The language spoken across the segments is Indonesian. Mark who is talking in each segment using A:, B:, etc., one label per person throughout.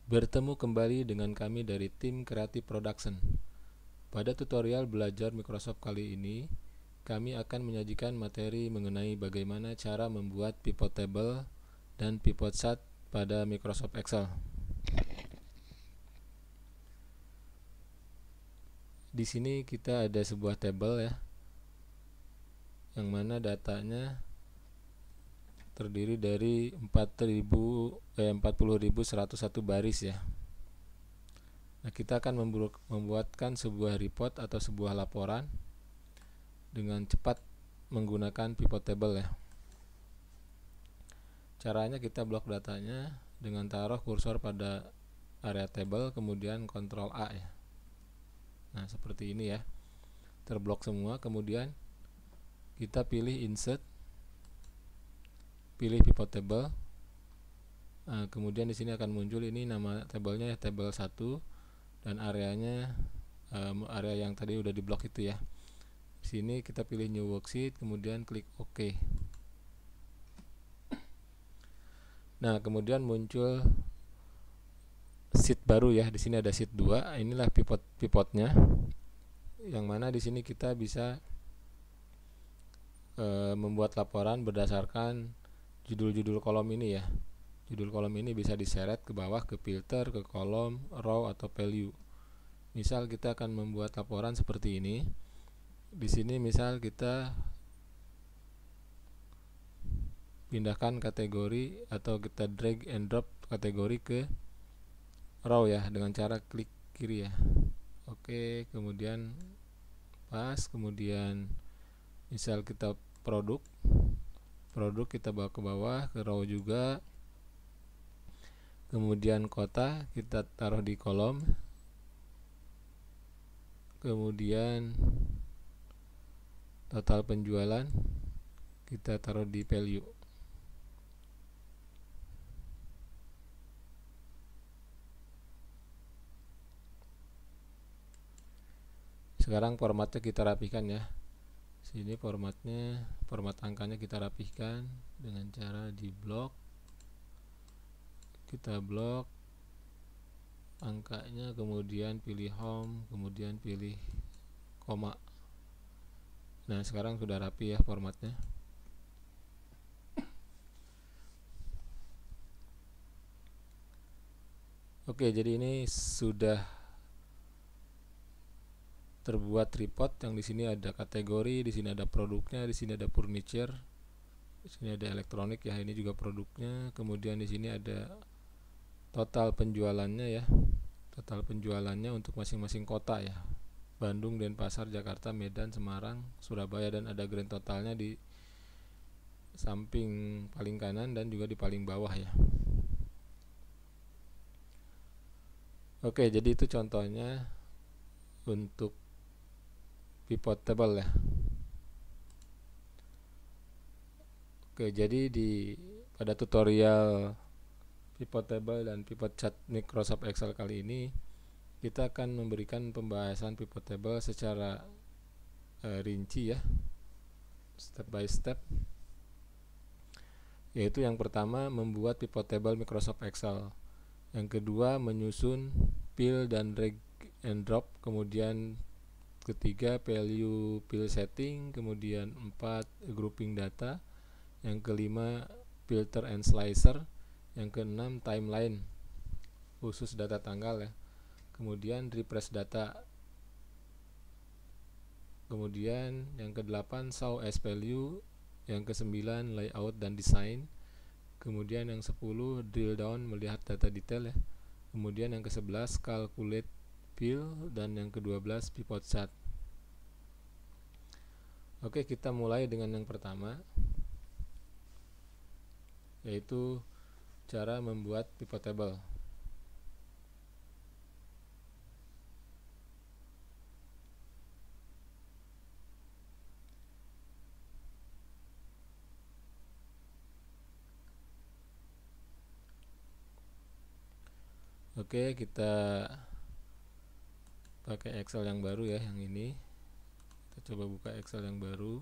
A: Bertemu kembali dengan kami dari tim Creative Production. Pada tutorial belajar Microsoft kali ini, kami akan menyajikan materi mengenai bagaimana cara membuat pivot table dan pivot chart pada Microsoft Excel. Di sini kita ada sebuah table ya, yang mana datanya terdiri dari 40.101 baris ya. Nah, kita akan membuatkan sebuah report atau sebuah laporan dengan cepat menggunakan pivot table ya. Caranya kita blok datanya dengan taruh kursor pada area table, kemudian Ctrl A ya. Nah, seperti ini ya. Terblok semua, kemudian kita pilih insert, pilih pivot table. Nah, kemudian di sini akan muncul ini nama tabelnya ya, table 1, dan areanya area yang tadi udah diblok itu ya. Di sini kita pilih new worksheet, kemudian klik OK. Nah, kemudian muncul sheet baru ya. Di sini ada sheet 2. Inilah pivotnya. Yang mana di sini kita bisa membuat laporan berdasarkan judul-judul kolom ini ya. Judul kolom ini bisa diseret ke bawah, ke filter, ke kolom, row atau value. Misal kita akan membuat laporan seperti ini. Di sini misal kita pindahkan kategori atau kita drag and drop kategori ke row ya, dengan cara klik kiri ya. Oke, kemudian pas, kemudian misal kita produk kita bawa ke bawah, ke row juga. Kemudian kota kita taruh di kolom, kemudian total penjualan kita taruh di value. Sekarang formatnya kita rapihkan ya. Sini formatnya, format angkanya kita rapihkan dengan cara di blok. Kita blok angkanya, kemudian pilih home, kemudian pilih koma. Nah, sekarang sudah rapi ya formatnya. Oke, jadi ini sudah terbuat report yang di sini ada kategori, di sini ada produknya, di sini ada furniture, di sini ada elektronik ya, ini juga produknya. Kemudian di sini ada total penjualannya ya. Total penjualannya untuk masing-masing kota ya. Bandung, Denpasar, Jakarta, Medan, Semarang, Surabaya, dan ada grand totalnya di samping paling kanan dan juga di paling bawah ya. Oke, jadi itu contohnya untuk pivot table ya. Oke, jadi pada tutorial pivot table dan pivot chart Microsoft Excel kali ini kita akan memberikan pembahasan pivot table secara rinci ya, step by step. Yaitu yang pertama membuat pivot table Microsoft Excel, yang kedua menyusun fill dan drag and drop, kemudian ketiga value fill setting, kemudian 4 grouping data, yang kelima filter and slicer, yang keenam timeline khusus data tanggal ya, kemudian refresh data, kemudian yang ke-8 show as value, yang ke-9 layout dan design, kemudian yang 10 drill down melihat data detail ya, kemudian yang ke-11 calculate fill, dan yang ke-12 pivot chart. Oke, kita mulai dengan yang pertama, yaitu cara membuat pivot table. Oke, kita pakai Excel yang baru ya, yang ini. Kita coba buka Excel yang baru,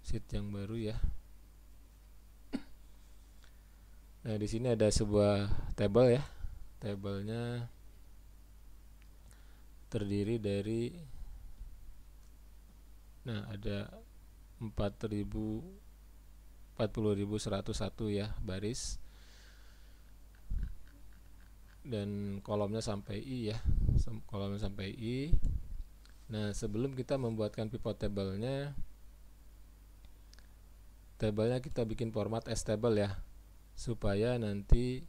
A: sheet yang baru ya. Nah, di sini ada sebuah table ya. tabelnya terdiri dari ada 40.101 ya baris, dan kolomnya sampai I ya, kolomnya sampai I. Nah, sebelum kita membuatkan pivot tabelnya kita bikin format stable ya, supaya nanti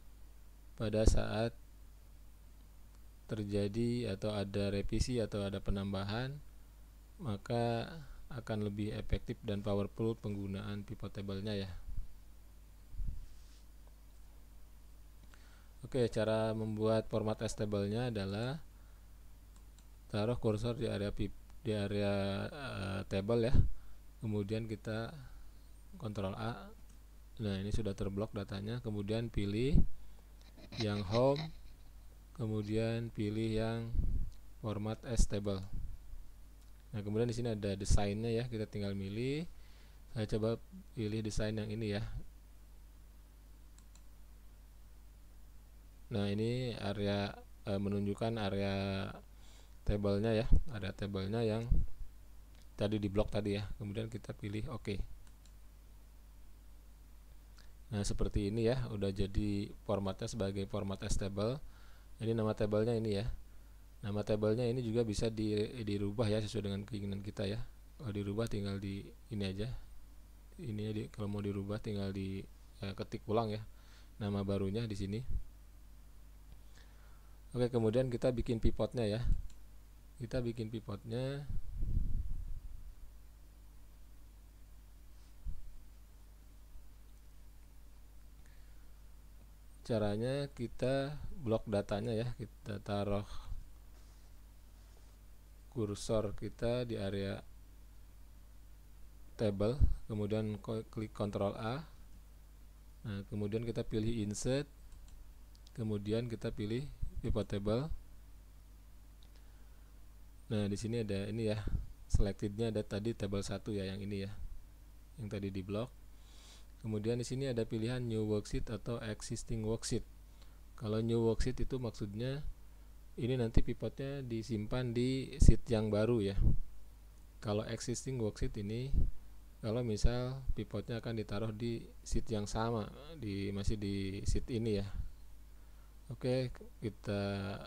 A: pada saat terjadi atau ada revisi atau ada penambahan, maka akan lebih efektif dan powerful penggunaan pivot tabelnya ya. Oke, cara membuat format stable-nya adalah taruh kursor di area table ya. Kemudian kita Ctrl A. Nah, ini sudah terblok datanya. Kemudian pilih yang home, kemudian pilih yang format as table. Nah, kemudian di sini ada desainnya ya, kita tinggal milih. Saya coba pilih desain yang ini ya. Nah, ini area menunjukkan area tabelnya ya, ada tabelnya yang tadi di blok tadi ya. Kemudian kita pilih OK. Nah, seperti ini ya, udah jadi formatnya sebagai format as table. Ini nama tabelnya ini ya. Nama tabelnya ini juga bisa dirubah ya sesuai dengan keinginan kita ya. Kalau dirubah tinggal di ini aja. Ini kalau mau dirubah tinggal di ketik ulang ya nama barunya di sini. Oke, kemudian kita bikin pivotnya ya. Kita bikin pivotnya. Caranya kita blok datanya ya. Kita taruh kursor kita di area table, kemudian klik Ctrl A. Nah, kemudian kita pilih insert, kemudian kita pilih pivot table. Nah, di sini ada ini ya, selectednya ada tadi table 1 ya, yang ini ya, yang tadi di blok. Kemudian di sini ada pilihan new worksheet atau existing worksheet. Kalau new worksheet itu maksudnya ini nanti pivotnya disimpan di sheet yang baru ya. Kalau existing worksheet ini kalau misal pivotnya akan ditaruh di sheet yang sama, masih di sheet ini ya. Oke, kita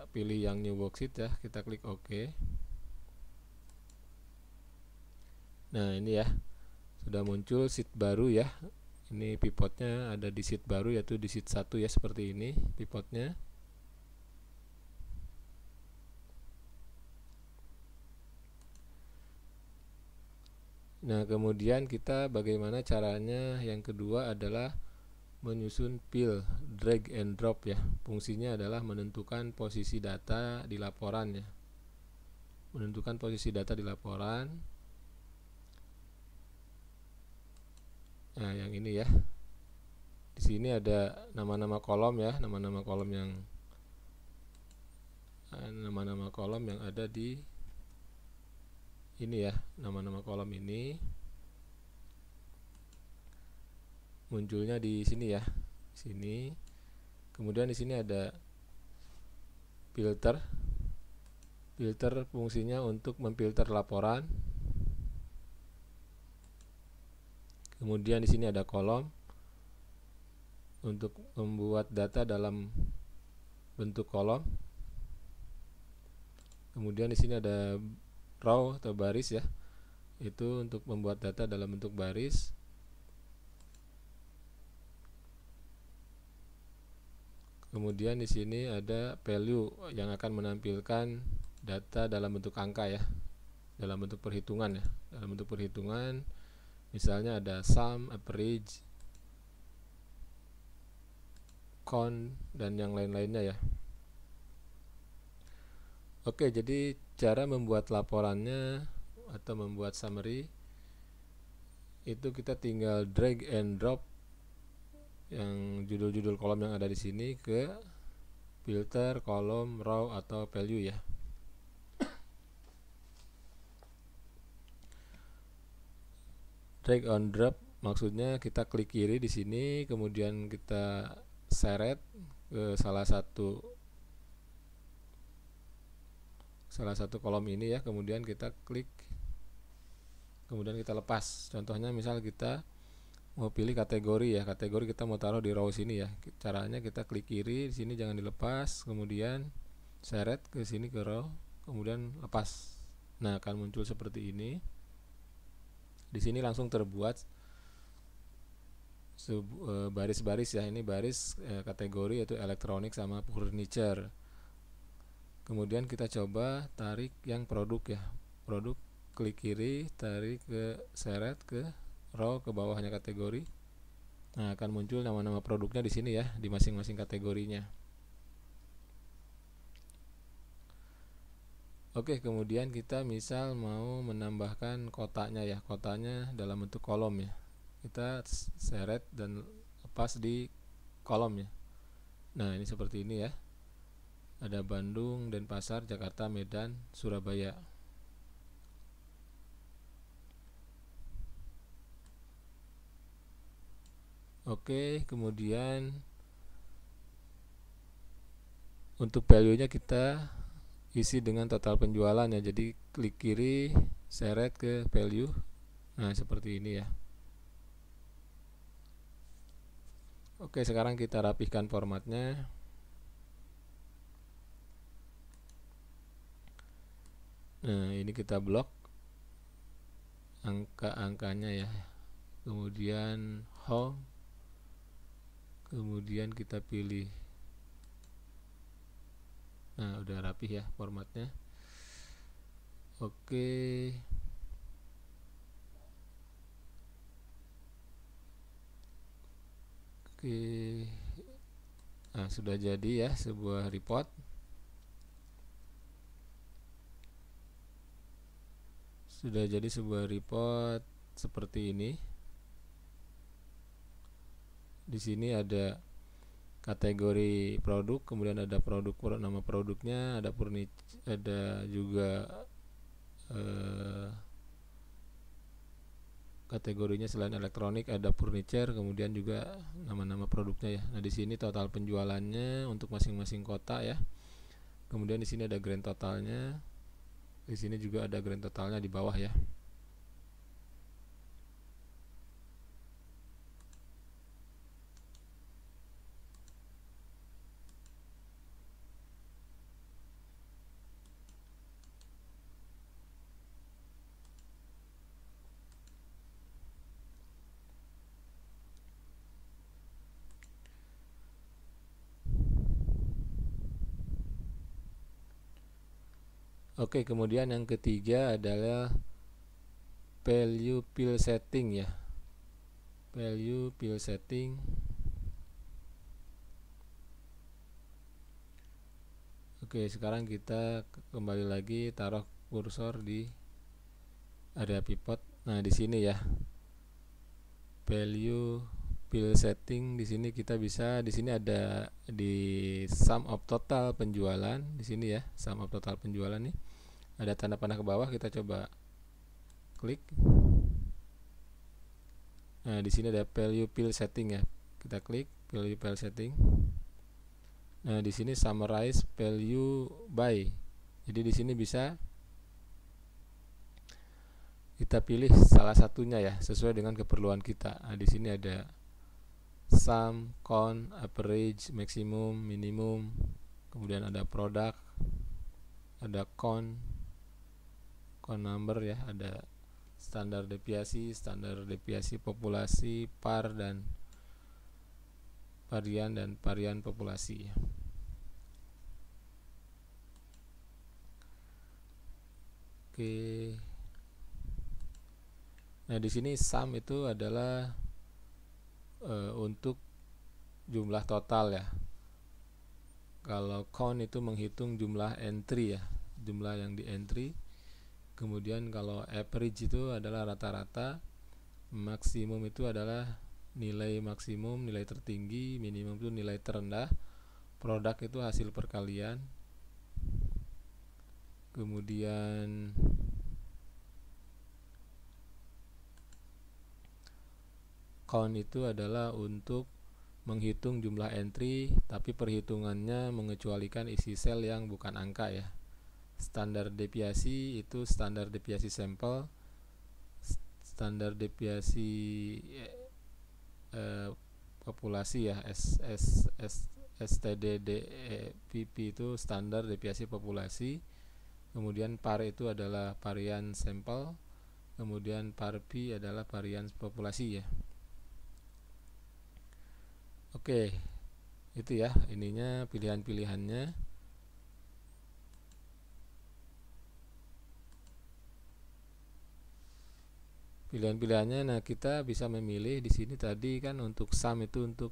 A: pilih yang new worksheet ya, kita klik OK. Nah, ini ya, sudah muncul sheet baru ya. Ini pivotnya ada di sheet baru, yaitu di sheet 1 ya, seperti ini pivotnya. Nah, kemudian kita bagaimana caranya, yang kedua adalah menyusun pil drag and drop ya. Fungsinya adalah menentukan posisi data di laporan ya. Menentukan posisi data di laporan. Nah, yang ini ya. Di sini ada nama-nama kolom ya, nama-nama kolom yang ada di ini ya, nama-nama kolom ini munculnya di sini ya, sini. Kemudian di sini ada filter. Filter fungsinya untuk memfilter laporan. Kemudian di sini ada kolom untuk membuat data dalam bentuk kolom. Kemudian di sini ada row atau baris ya, itu untuk membuat data dalam bentuk baris. Kemudian di sini ada value yang akan menampilkan data dalam bentuk angka ya, dalam bentuk perhitungan ya, dalam bentuk perhitungan. Misalnya ada sum, average, count, dan yang lain-lainnya ya. Oke, jadi cara membuat laporannya atau membuat summary itu kita tinggal drag and drop yang judul-judul kolom yang ada di sini ke filter, kolom, row, atau value ya. Drag and drop maksudnya kita klik kiri di sini, kemudian kita seret ke salah satu salah satu kolom ini ya, kemudian kita klik, kemudian kita lepas. Contohnya misal kita mau pilih kategori ya, kategori kita mau taruh di row sini ya. Caranya kita klik kiri di sini, jangan dilepas, kemudian seret ke sini ke row, kemudian lepas. Nah, akan muncul seperti ini. Di sini langsung terbuat baris-baris ya. Ini baris kategori yaitu elektronik sama furniture. Kemudian kita coba tarik yang produk ya. Produk, klik kiri, tarik ke seret ke row ke bawahnya kategori. Nah, akan muncul nama-nama produknya di sini ya, di masing-masing kategorinya. Oke, kemudian kita misal mau menambahkan kotaknya ya. Kotaknya dalam bentuk kolom ya. Kita seret dan lepas di kolom ya. Nah, ini seperti ini ya. Ada Bandung, Denpasar, Jakarta, Medan, Surabaya. Oke, kemudian untuk value-nya kita isi dengan total penjualan ya. Jadi klik kiri, seret ke value. Nah, seperti ini ya. Oke, sekarang kita rapihkan formatnya. Nah, ini kita blok angka-angkanya ya. Kemudian home, kemudian kita pilih. Nah, udah rapih ya formatnya. Oke. Nah, sudah jadi ya sebuah report. Sudah jadi sebuah report seperti ini. Di sini ada kategori produk, kemudian ada produk, nama produknya, ada juga kategorinya selain elektronik, ada furniture, kemudian juga nama-nama produknya ya. Nah, di sini total penjualannya untuk masing-masing kota ya. Kemudian di sini ada grand totalnya. Di sini juga ada grand totalnya di bawah ya. Oke, kemudian yang ketiga adalah value field setting ya. Value field setting. Oke, sekarang kita kembali lagi taruh kursor di area pivot. Nah, di sini ya. Value field setting, di sini kita bisa, di sini ada di sum of total penjualan di sini ya, sum of total penjualan nih. Ada tanda panah ke bawah, kita coba klik. Nah, di sini ada value field setting ya. Kita klik value field setting. Nah, di sini summarize value by. Jadi di sini bisa kita pilih salah satunya ya, sesuai dengan keperluan kita. Nah, di sini ada sum, count, average, maximum, minimum. Kemudian ada product, ada count number ya, ada standar deviasi populasi, par dan varian populasi. Oke. Nah, di sini sum itu adalah untuk jumlah total ya. Kalau count itu menghitung jumlah entry ya, jumlah yang di entry. Kemudian kalau average itu adalah rata-rata, maksimum itu adalah nilai maksimum, nilai tertinggi, minimum itu nilai terendah, produk itu hasil perkalian. Kemudian count itu adalah untuk menghitung jumlah entry, tapi perhitungannya mengecualikan isi sel yang bukan angka ya. Standar deviasi itu standar deviasi sampel, standar deviasi populasi ya, STDDPP itu standar deviasi populasi. Kemudian PAR itu adalah varian sampel, kemudian PAR-B adalah varian populasi ya. Oke, itu ya ininya, pilihan-pilihannya. Pilihan-pilihannya, nah kita bisa memilih di sini tadi kan untuk sum itu untuk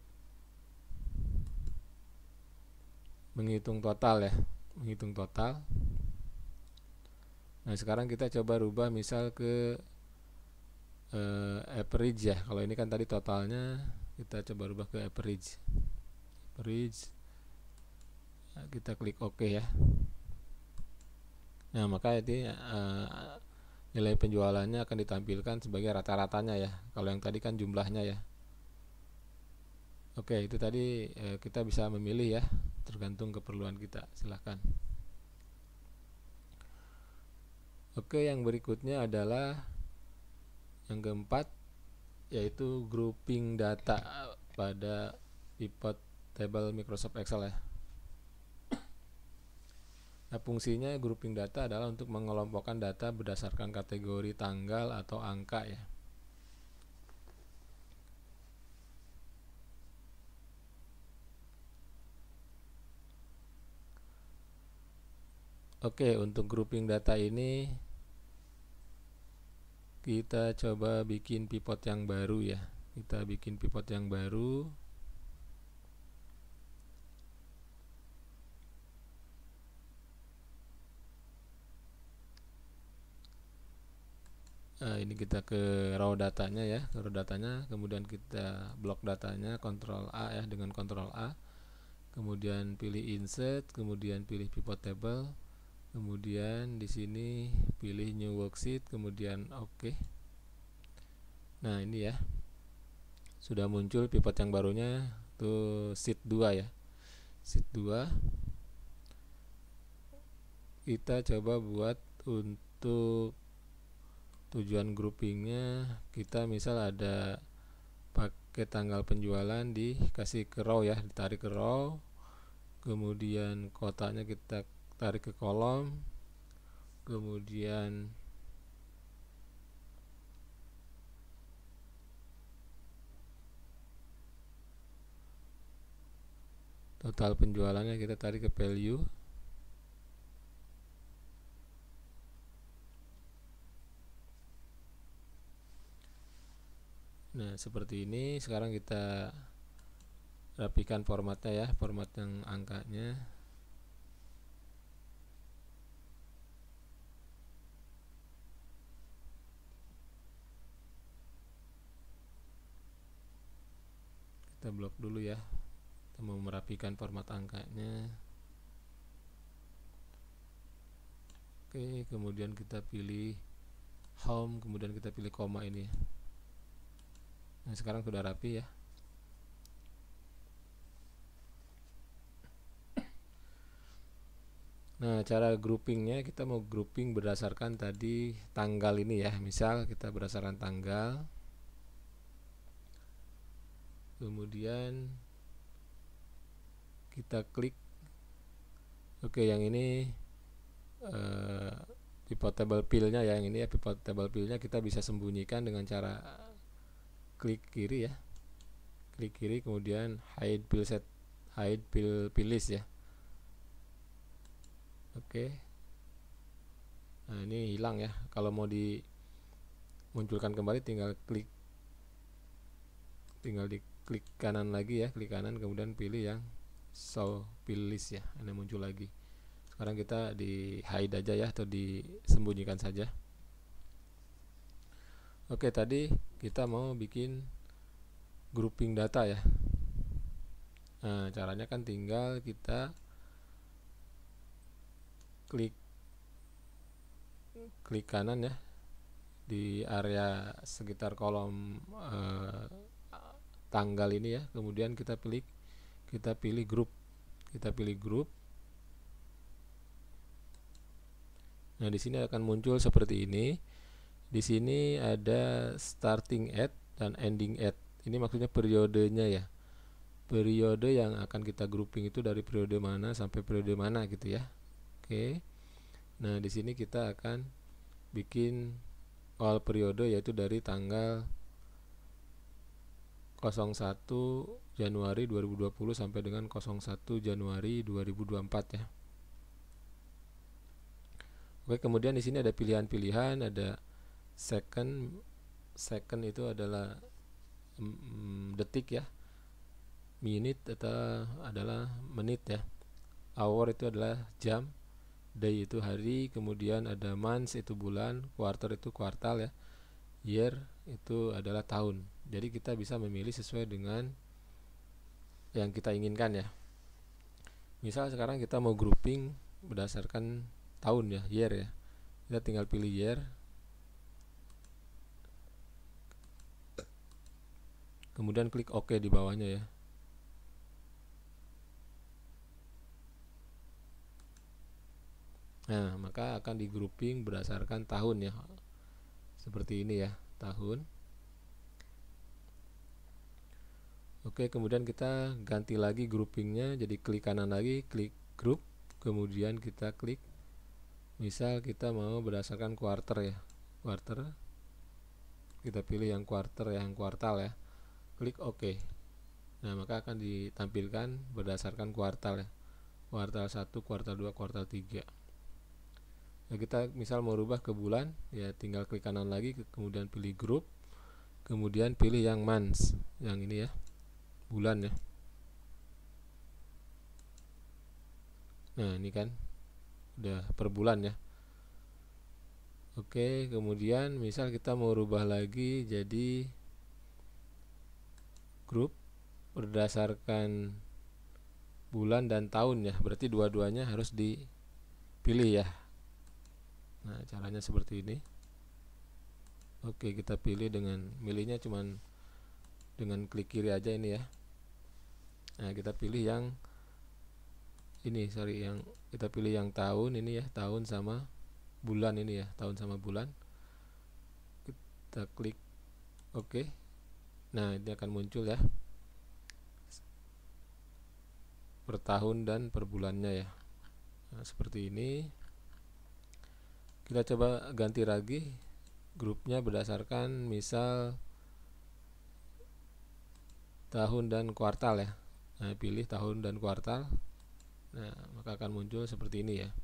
A: menghitung total ya, menghitung total. Nah sekarang kita coba rubah misal ke average ya. Kalau ini kan tadi totalnya, kita coba rubah ke average. Nah, kita klik OK ya. Nah maka ini nilai penjualannya akan ditampilkan sebagai rata-ratanya ya. Kalau yang tadi kan jumlahnya ya. Oke, itu tadi kita bisa memilih ya, tergantung keperluan kita. Silahkan. Oke, yang berikutnya adalah yang keempat, yaitu grouping data pada pivot table Microsoft Excel ya. Nah, fungsinya grouping data adalah untuk mengelompokkan data berdasarkan kategori tanggal atau angka ya. Oke, untuk grouping data ini kita coba bikin pivot yang baru ya. Kita bikin pivot yang baru. Nah, ini kita ke raw datanya ya, ke raw datanya, kemudian kita blok datanya, Ctrl A ya, dengan Ctrl A. Kemudian pilih insert, kemudian pilih pivot table, kemudian di sini pilih new worksheet, kemudian oke. Nah, ini ya. Sudah muncul pivot yang barunya tuh sheet 2 ya. Sheet 2. Kita coba buat untuk tujuan groupingnya, kita misal ada pakai tanggal penjualan, dikasih ke row ya, ditarik ke row, kemudian kotanya kita tarik ke kolom, kemudian total penjualannya kita tarik ke value. Nah seperti ini. Sekarang kita rapikan formatnya ya, format yang angkanya. Kita blok dulu ya, kita mau merapikan format angkanya. Oke, kemudian kita pilih home, kemudian kita pilih koma ini. Nah sekarang sudah rapi ya. Nah cara groupingnya, kita mau grouping berdasarkan tadi tanggal ini ya. Misal kita berdasarkan tanggal, kemudian kita klik. Oke, yang ini pivot table fill-nya ya, yang ini ya, pivot table fill-nya kita bisa sembunyikan dengan cara klik kiri ya, klik kiri, kemudian hide fill set, hide fill list ya. Oke, nah ini hilang ya. Kalau mau dimunculkan kembali, tinggal diklik kanan lagi ya, klik kanan, kemudian pilih yang show fill list ya, ini muncul lagi. Sekarang kita di hide aja ya, atau disembunyikan saja. Oke, tadi kita mau bikin grouping data ya. Nah caranya kan tinggal kita klik kanan ya, di area sekitar kolom tanggal ini ya, kemudian kita pilih grup, kita pilih grup, Nah, di sini akan muncul seperti ini. Di sini ada starting at dan ending at. Ini maksudnya periodenya ya. Periode yang akan kita grouping itu dari periode mana sampai periode mana gitu ya. Oke. Nah, di sini kita akan bikin awal periode yaitu dari tanggal 01 Januari 2020 sampai dengan 01 Januari 2024 ya. Oke, kemudian di sini ada pilihan-pilihan, ada second. Second itu adalah detik ya. Minute atau adalah menit ya. Hour itu adalah jam. Day itu hari, kemudian ada months itu bulan, quarter itu kuartal ya. Year itu adalah tahun. Jadi kita bisa memilih sesuai dengan yang kita inginkan ya. Misal sekarang kita mau grouping berdasarkan tahun ya, year ya. Kita tinggal pilih year. Kemudian klik OK di bawahnya ya. Nah, maka akan di grouping berdasarkan tahun ya. Seperti ini ya, tahun. Oke, kemudian kita ganti lagi groupingnya, jadi klik kanan lagi, klik group, kemudian kita klik, misal kita mau berdasarkan quarter ya, quarter, kita pilih yang quarter yang kuartal ya, klik OK. Nah, maka akan ditampilkan berdasarkan kuartal ya, kuartal 1, kuartal 2, kuartal 3. Nah, kita misal mau rubah ke bulan ya, tinggal klik kanan lagi, kemudian pilih group, kemudian pilih yang months, yang ini ya, bulan ya. Nah, ini kan udah per bulan ya. Oke, kemudian misal kita mau rubah lagi jadi grup berdasarkan bulan dan tahun ya, berarti dua-duanya harus dipilih ya. Nah, caranya seperti ini. Oke, kita pilih dengan milihnya cuman dengan klik kiri aja ini ya. Nah, kita pilih yang ini, yang kita pilih yang tahun ini ya, tahun sama bulan ini ya, tahun sama bulan. Kita klik OK. Nah, ini akan muncul ya, per tahun dan per bulannya ya. Nah, seperti ini. Kita coba ganti lagi grupnya berdasarkan misal tahun dan kuartal ya. Nah, pilih tahun dan kuartal. Nah, maka akan muncul seperti ini ya.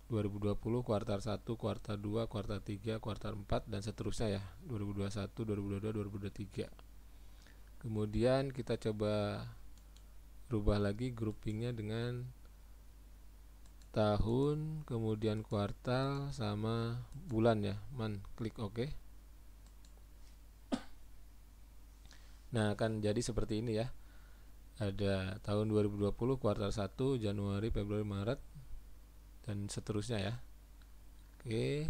A: 2020 kuartal 1, kuartal 2, kuartal 3, kuartal 4 dan seterusnya ya. 2021, 2022, 2023. Kemudian kita coba rubah lagi groupingnya dengan tahun, kemudian kuartal sama bulan ya. Klik OK. Nah, akan jadi seperti ini ya. Ada tahun 2020 kuartal 1 Januari, Februari, Maret dan seterusnya ya. Oke.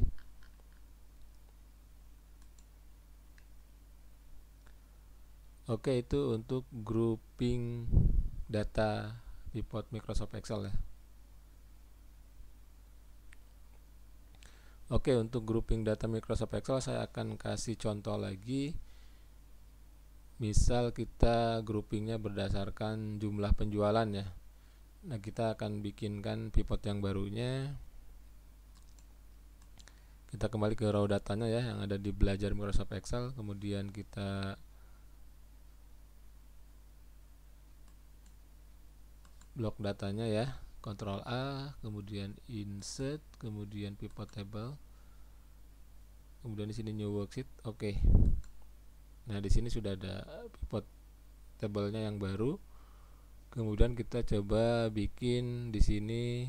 A: Oke, itu untuk grouping data pivot Microsoft Excel ya. Oke, untuk grouping data Microsoft Excel saya akan kasih contoh lagi. Misal kita groupingnya berdasarkan jumlah penjualan ya. Nah, kita akan bikinkan pivot yang barunya. Kita kembali ke raw datanya ya, yang ada di belajar Microsoft Excel. Kemudian kita blok datanya ya, Ctrl A, kemudian insert, kemudian pivot table, kemudian di sini new worksheet. Oke. Nah, di sini sudah ada pivot table-nya yang baru. Kemudian kita coba bikin di sini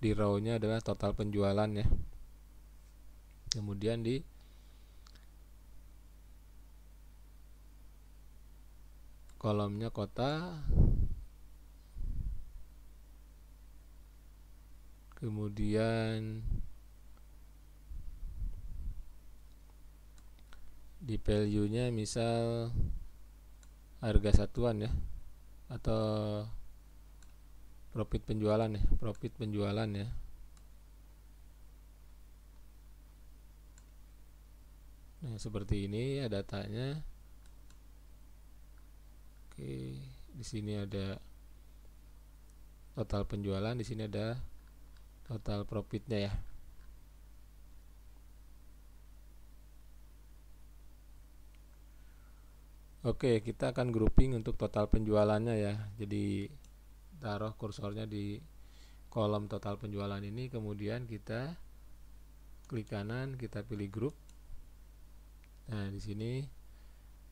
A: di row-nya adalah total penjualan ya. Kemudian di kolomnya kota. Kemudian di value-nya misal harga satuan ya, atau profit penjualan ya, profit penjualan ya. Nah, seperti ini ya datanya. Oke, di sini ada total penjualan, di sini ada total profitnya ya. Oke, kita akan grouping untuk total penjualannya ya. Jadi taruh kursornya di kolom total penjualan ini, kemudian kita klik kanan, kita pilih grup. Nah, di sini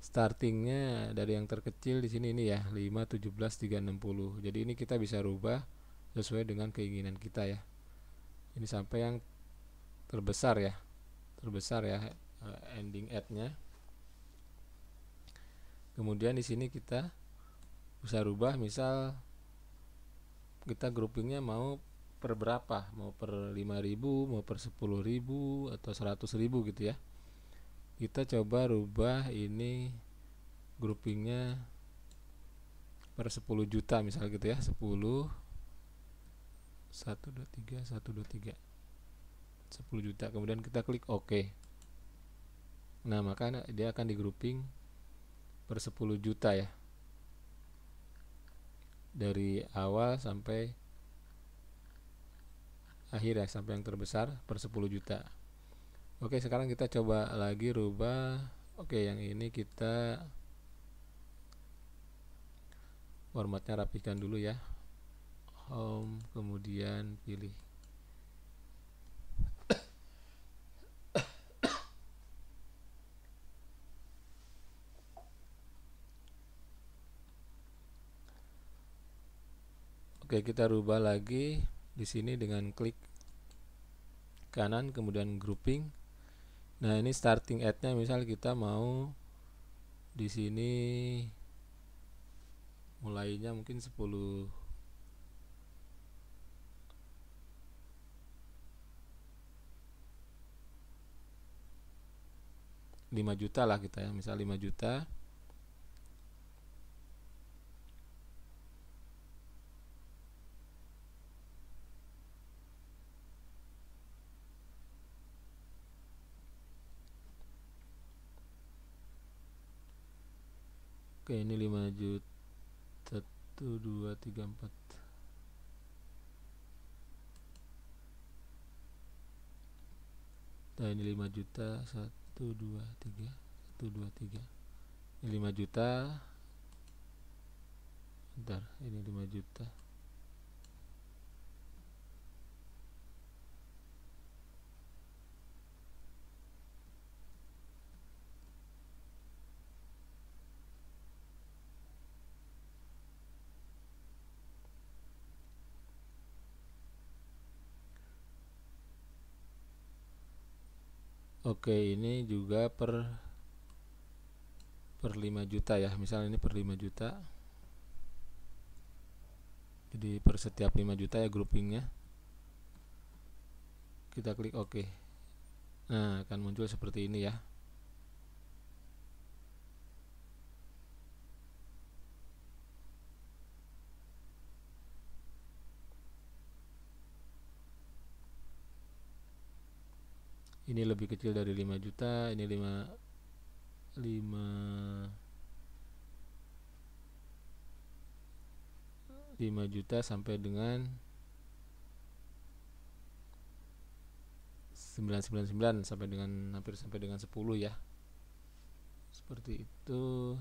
A: startingnya dari yang terkecil di sini ini ya, 5, 17, 3, 60. Jadi ini kita bisa rubah sesuai dengan keinginan kita ya. Ini sampai yang terbesar ya. Terbesar ya ending ad-nya. Kemudian di sini kita bisa rubah, misal kita groupingnya mau per berapa, mau per 5.000, mau per 10.000 atau 100.000 gitu ya. Kita coba rubah ini groupingnya per 10 juta misal gitu ya, 10 123 123 10 juta, kemudian kita klik OK. Nah, maka dia akan di grouping per 10 juta ya, dari awal sampai akhir ya, sampai yang terbesar per 10 juta. Oke, sekarang kita coba lagi rubah. Oke, yang ini kita formatnya rapikan dulu ya, home, kemudian pilih oke, kita rubah lagi di sini dengan klik kanan kemudian grouping. Nah, ini starting ad-nya misal kita mau di sini mulainya mungkin 10 5 juta lah kita ya, misal 5 juta. Oke, ini 5 juta 1 2 3 4. Nah, ini 5 juta 1 2 3 1 2 3. Ini 5 juta. Bentar, ini 5 juta. Oke, ini juga per 5 juta ya. Misal ini per 5 juta. Jadi per setiap 5 juta ya groupingnya. Kita klik OK. Nah, akan muncul seperti ini ya. Ini lebih kecil dari 5 juta, ini 5 juta sampai dengan 999 sampai dengan hampir sampai dengan 10 ya. Seperti itu.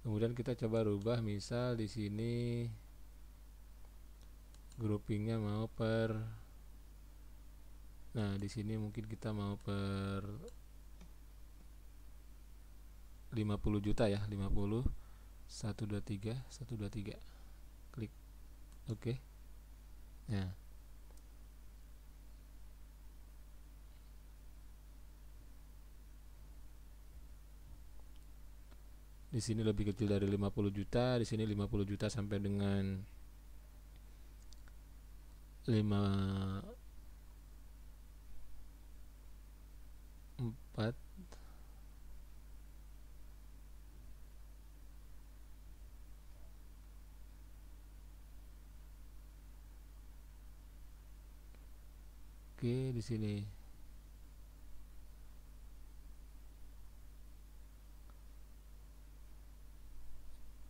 A: Kemudian kita coba rubah, misal di sini groupingnya mau per, nah di sini mungkin kita mau per 50 juta ya, 50 123 123. Klik OK. Nah, di sini lebih kecil dari 50 juta, di sini 50 juta sampai dengan 4. Oke, di sini.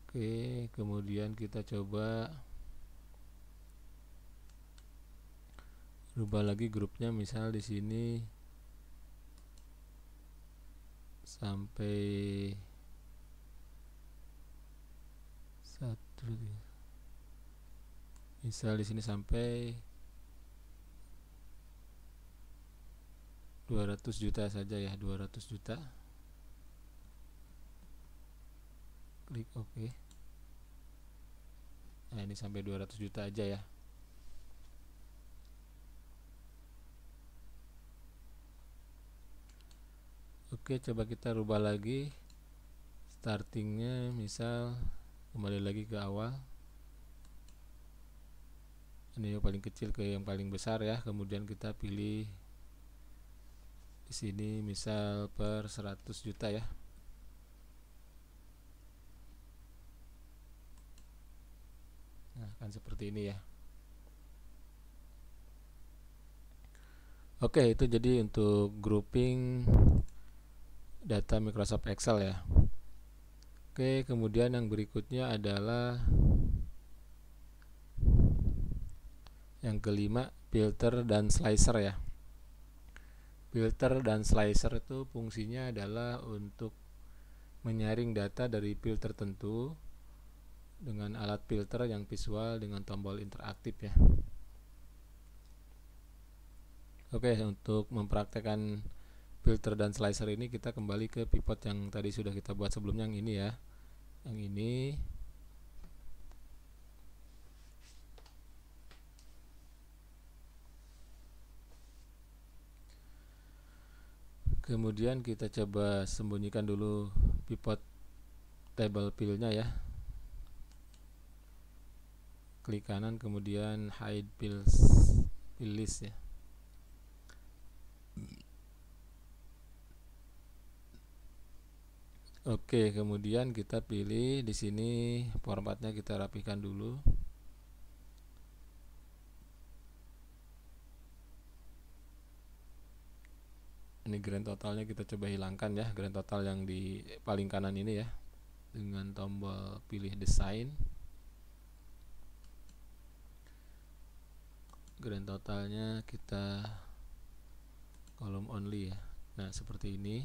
A: Oke, kemudian kita coba rubah lagi grupnya, misal di sini sampai 1, misal di sini sampai 200 juta saja ya, 200 juta. Klik OK. Nah, ini sampai 200 juta aja ya. Oke, coba kita rubah lagi startingnya, misal kembali lagi ke awal. Ini yang paling kecil ke yang paling besar ya. Kemudian kita pilih di sini misal per 100 juta ya. Nah, kan seperti ini ya. Oke, itu jadi untuk grouping data Microsoft Excel ya. Oke, kemudian yang berikutnya adalah yang kelima, filter dan slicer ya. Filter dan slicer itu fungsinya adalah untuk menyaring data dari field tertentu dengan alat filter yang visual dengan tombol interaktif ya. Oke, untuk mempraktekkan filter dan slicer ini kita kembali ke pivot yang tadi sudah kita buat sebelumnya, yang ini ya. Yang ini. Kemudian kita coba sembunyikan dulu pivot table fill-nya ya. Klik kanan kemudian hide fill list ya. Oke, kemudian kita pilih di sini formatnya, kita rapikan dulu. Ini grand totalnya kita coba hilangkan ya, grand total yang di paling kanan ini ya, dengan tombol pilih desain. Grand totalnya kita kolom only ya. Nah, seperti ini.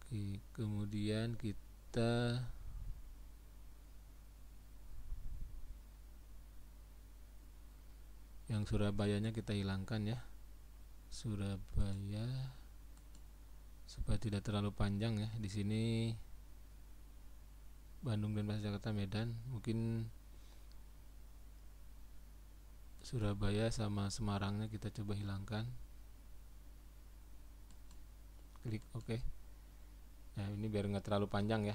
A: Oke, kemudian kita yang Surabayanya kita hilangkan ya. Surabaya supaya tidak terlalu panjang ya. Di sini Bandung, Denpasar, Jakarta, Medan. Mungkin Surabaya sama Semarangnya kita coba hilangkan. Klik OK. Nah, ini biar nggak terlalu panjang ya.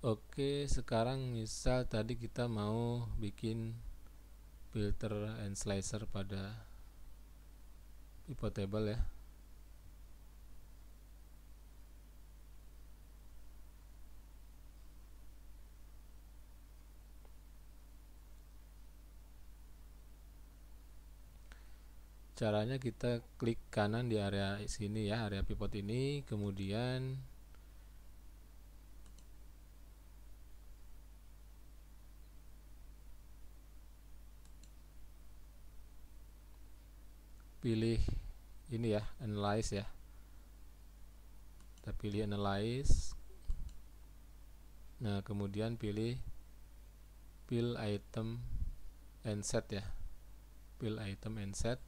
A: Oke, sekarang misal tadi kita mau bikin filter and slicer pada pivot table ya. Caranya kita klik kanan di area sini ya, area pivot ini, kemudian pilih ini ya, analyze ya. Kita pilih analyze. Nah, kemudian pilih fill item and set ya. Fill item and set.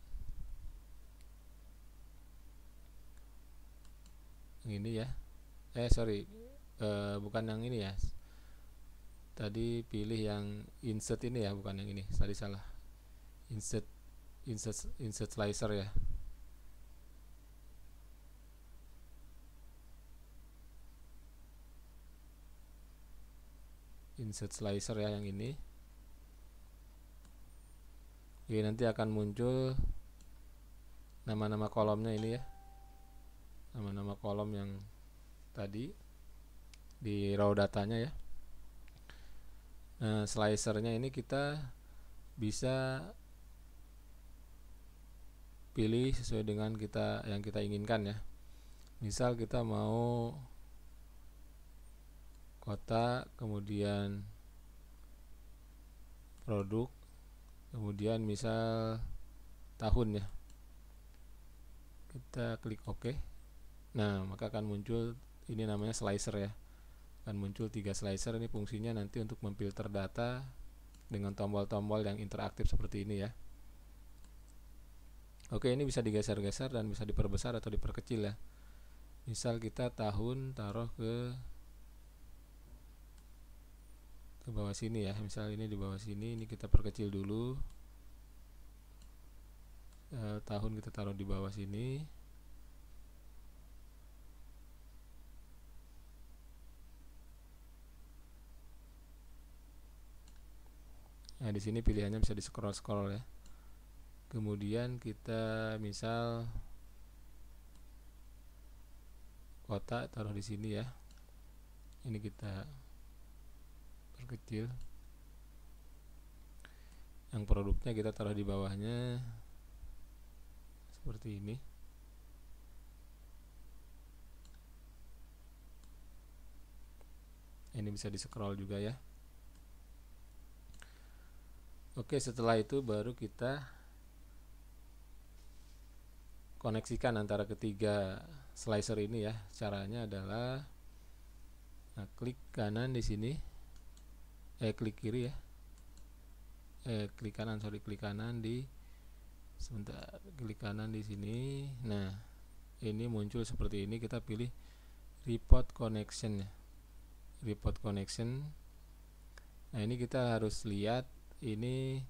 A: Yang ini ya. Bukan yang ini ya. Tadi pilih yang insert ini ya, bukan yang ini. Tadi salah. Insert slicer ya. Insert slicer ya, yang ini. Oke, nanti akan muncul nama-nama kolomnya ini ya. Nama-nama kolom yang tadi. di raw datanya ya. Nah, slicernya ini kita bisa pilih sesuai dengan yang kita inginkan ya. Misal kita mau kota, kemudian produk, kemudian misal tahun ya. Kita klik OK. Nah, maka akan muncul ini namanya slicer ya. Akan muncul 3 slicer. Ini fungsinya nanti untuk memfilter data dengan tombol-tombol yang interaktif seperti ini ya. Oke, ini bisa digeser-geser dan bisa diperbesar atau diperkecil ya. Misal kita tahun taruh ke bawah sini ya. Misal ini di bawah sini, ini kita perkecil dulu. Tahun kita taruh di bawah sini. Nah, di sini pilihannya bisa di scroll-scroll ya. Kemudian kita misal kota taruh di sini ya. Ini kita perkecil. Yang produknya kita taruh di bawahnya seperti ini. Ini bisa di scroll juga ya. Oke, setelah itu baru kita koneksikan antara ketiga slicer ini ya. Caranya adalah klik kanan di sini, klik kiri ya, klik kanan di sebentar, klik kanan di sini. Nah, ini muncul seperti ini. Kita pilih report connection ya, report connection. Nah, ini kita harus lihat ini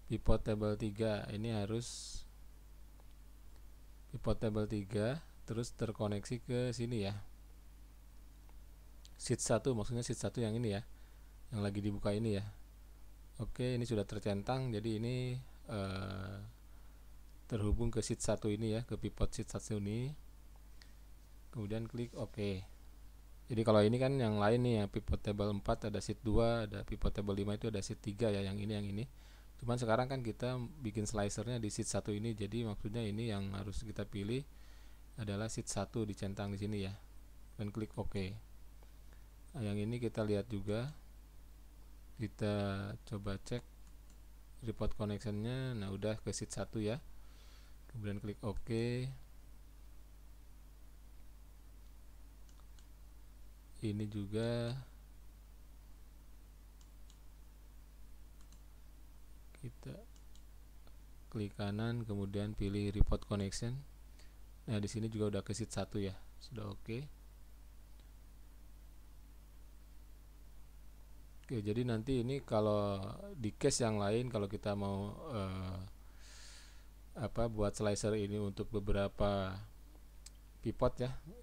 A: pivot table 3. Ini harus pivot table 3 terus terkoneksi ke sini ya, sheet 1, maksudnya sheet 1 yang ini ya, yang lagi dibuka ini ya. Oke, ini sudah tercentang, jadi ini terhubung ke sheet 1 ini ya, ke pivot sheet 1 ini. Kemudian klik OK. Jadi kalau ini kan yang lain nih ya, pivot table 4 ada sheet 2, ada pivot table 5 itu ada sheet 3 ya, yang ini. Cuman sekarang kan kita bikin slicernya di sheet 1 ini, jadi maksudnya ini yang harus kita pilih adalah sheet 1 dicentang di sini ya. Dan klik OK. Nah, yang ini kita lihat juga. Kita coba cek report connectionnya. Nah, udah ke sheet 1 ya. Kemudian klik OK. Ini juga kita klik kanan, kemudian pilih report connection. Nah, di sini juga udah ke sheet 1 ya. Sudah oke. Oke, jadi nanti ini kalau di case yang lain, kalau kita mau buat slicer ini untuk beberapa pivot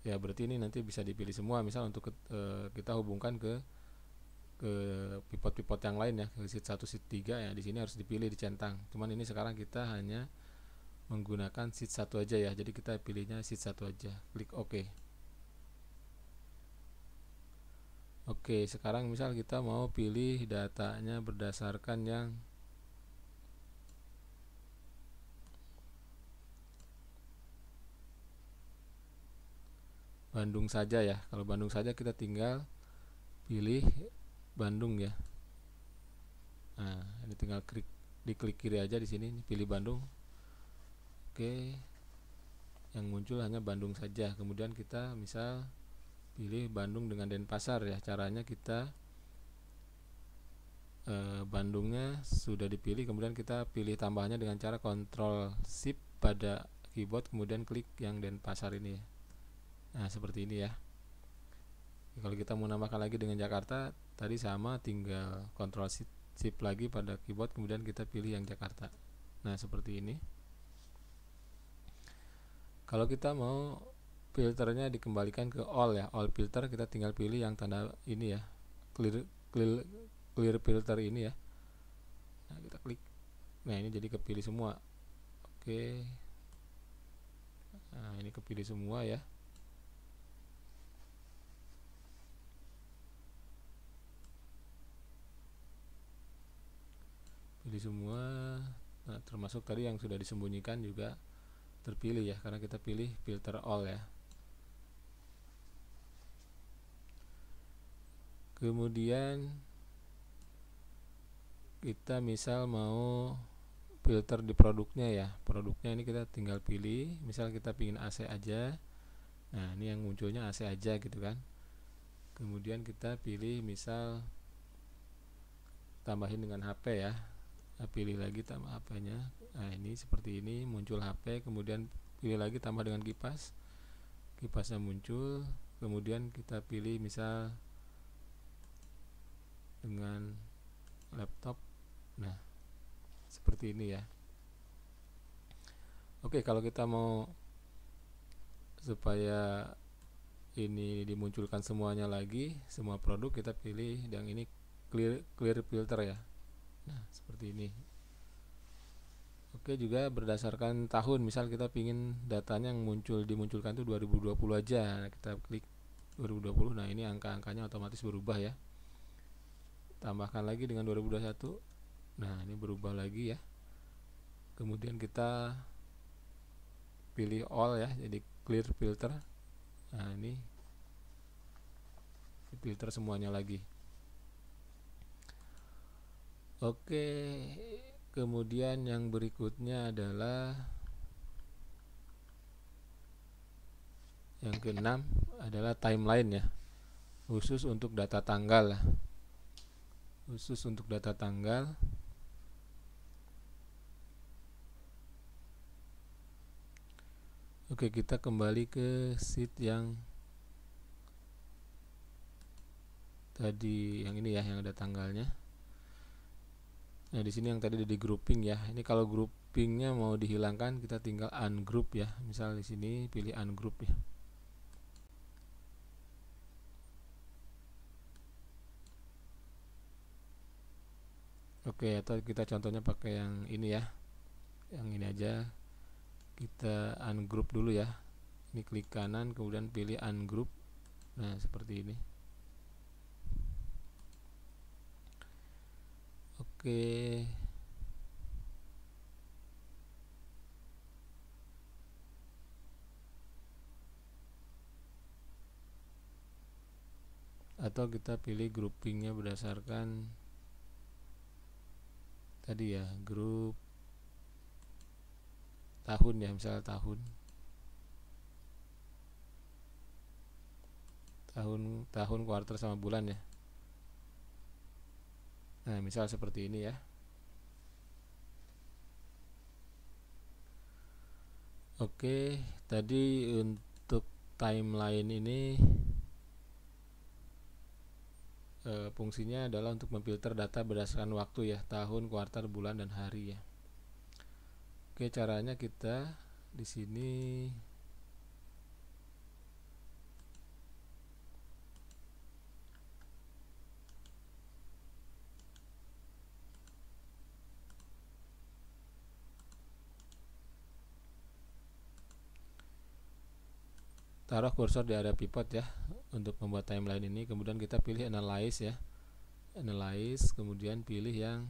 A: ya berarti ini nanti bisa dipilih semua. Misal untuk kita hubungkan ke pivot-pivot yang lain ya, ke sheet 1, sheet 3 ya, di sini harus dipilih dicentang. Cuman ini sekarang kita hanya menggunakan sheet 1 aja ya. Jadi kita pilihnya sheet 1 aja. Klik OK. Oke, sekarang misal kita mau pilih datanya berdasarkan yang Bandung saja ya. Kalau Bandung saja kita tinggal pilih Bandung ya. Nah, ini tinggal diklik kiri aja di sini, pilih Bandung. Oke. Yang muncul hanya Bandung saja. Kemudian kita misal pilih Bandung dengan Denpasar ya. Caranya kita Bandungnya sudah dipilih, kemudian kita pilih tambahannya dengan cara Ctrl Shift pada keyboard, kemudian klik yang Denpasar ini ya. Nah, seperti ini ya. Kalau kita mau nambahkan lagi dengan Jakarta, tadi sama, tinggal Ctrl Shift lagi pada keyboard, kemudian kita pilih yang Jakarta. Nah, seperti ini. Kalau kita mau filternya dikembalikan ke all ya, all filter, kita tinggal pilih yang tanda ini ya, clear filter ini ya. Nah, kita klik. Nah, ini jadi kepilih semua. Oke. Nah, ini kepilih semua ya. pilih semua. Nah, termasuk tadi yang sudah disembunyikan juga terpilih ya, karena kita pilih filter all ya. Kemudian kita misal mau filter di produknya ya. Produknya ini kita tinggal pilih, misal kita pingin AC aja. Nah, ini yang munculnya AC aja gitu kan. Kemudian kita pilih misal tambahin dengan HP ya. Nah, pilih lagi tambah HP-nya. Nah, ini seperti ini muncul HP, kemudian pilih lagi tambah dengan kipas. Kipasnya muncul, kemudian kita pilih misal dengan laptop. Nah, seperti ini ya. Oke, kalau kita mau supaya ini dimunculkan semuanya lagi, semua produk, kita pilih yang ini clear filter ya. Nah, seperti ini. Oke, juga berdasarkan tahun, misal kita pingin datanya yang dimunculkan itu 2020 aja. Nah, kita klik 2020. Nah, ini angka-angkanya otomatis berubah ya. Tambahkan lagi dengan 2021. Nah, ini berubah lagi ya. Kemudian kita pilih all ya, jadi clear filter. Nah, ini filter semuanya lagi. Oke, kemudian yang berikutnya adalah yang keenam adalah timeline ya, khusus untuk data tanggal lah. Khusus untuk data tanggal. Oke, kita kembali ke sheet yang tadi, yang ini ya, yang ada tanggalnya. Nah, di sini yang tadi di grouping ya. Ini kalau groupingnya mau dihilangkan, kita tinggal ungroup ya. Misal di sini pilih ungroup ya. Oke, atau kita contohnya pakai yang ini ya. Yang ini aja. Kita ungroup dulu ya. Ini klik kanan, kemudian pilih ungroup. Nah, seperti ini. Oke. Atau kita pilih groupingnya berdasarkan tadi ya, grup tahun ya, misalnya tahun, kuartal sama bulan ya. Nah, misal seperti ini ya. Oke, tadi untuk timeline ini fungsinya adalah untuk memfilter data berdasarkan waktu ya, tahun, kuartal, bulan, dan hari ya. Oke, caranya kita di sini taruh kursor di area pivot ya untuk membuat timeline ini. Kemudian kita pilih analyze ya, analyze, kemudian pilih yang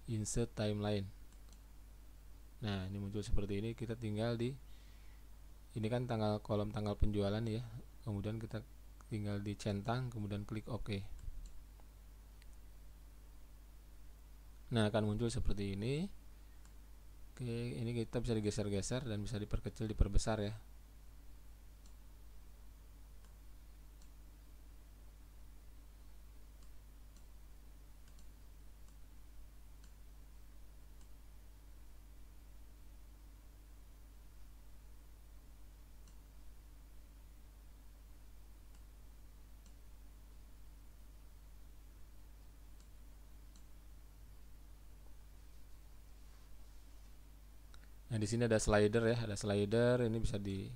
A: insert timeline. Nah, ini muncul seperti ini. Kita tinggal ini kan kolom tanggal penjualan ya, kemudian kita tinggal dicentang, kemudian klik OK. Nah, akan muncul seperti ini. Oke, ini kita bisa digeser-geser dan bisa diperkecil, diperbesar ya. Nah, di sini ada slider ya, ada slider, ini bisa di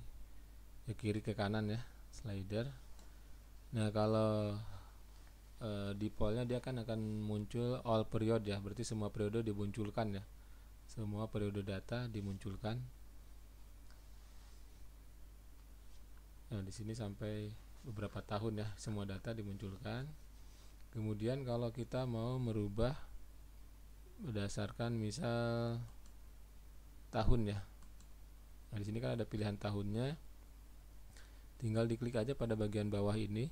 A: kiri ke kanan ya, slider. Nah, kalau defaultnya dia akan muncul all period ya, berarti semua periode dimunculkan ya, semua periode data dimunculkan. Nah, di sini sampai beberapa tahun ya, semua data dimunculkan. Kemudian kalau kita mau merubah berdasarkan misal tahun ya. Nah, di sini kan ada pilihan tahunnya. Tinggal diklik aja pada bagian bawah ini.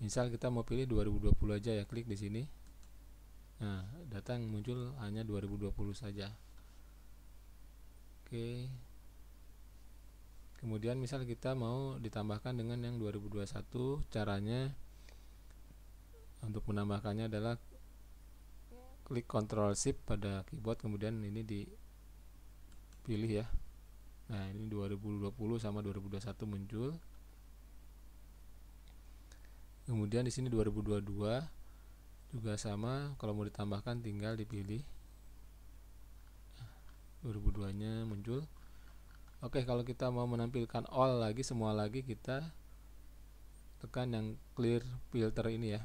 A: Misal kita mau pilih 2020 aja ya, klik di sini. Nah, data yang muncul hanya 2020 saja. Oke. Kemudian misal kita mau ditambahkan dengan yang 2021, caranya untuk menambahkannya adalah klik Ctrl Shift pada keyboard, kemudian ini dipilih ya. Nah, ini 2020 sama 2021 muncul. Kemudian di sini 2022 juga sama, kalau mau ditambahkan tinggal dipilih. 2002-nya muncul. Oke, kalau kita mau menampilkan all lagi, semua lagi, kita tekan yang clear filter ini ya.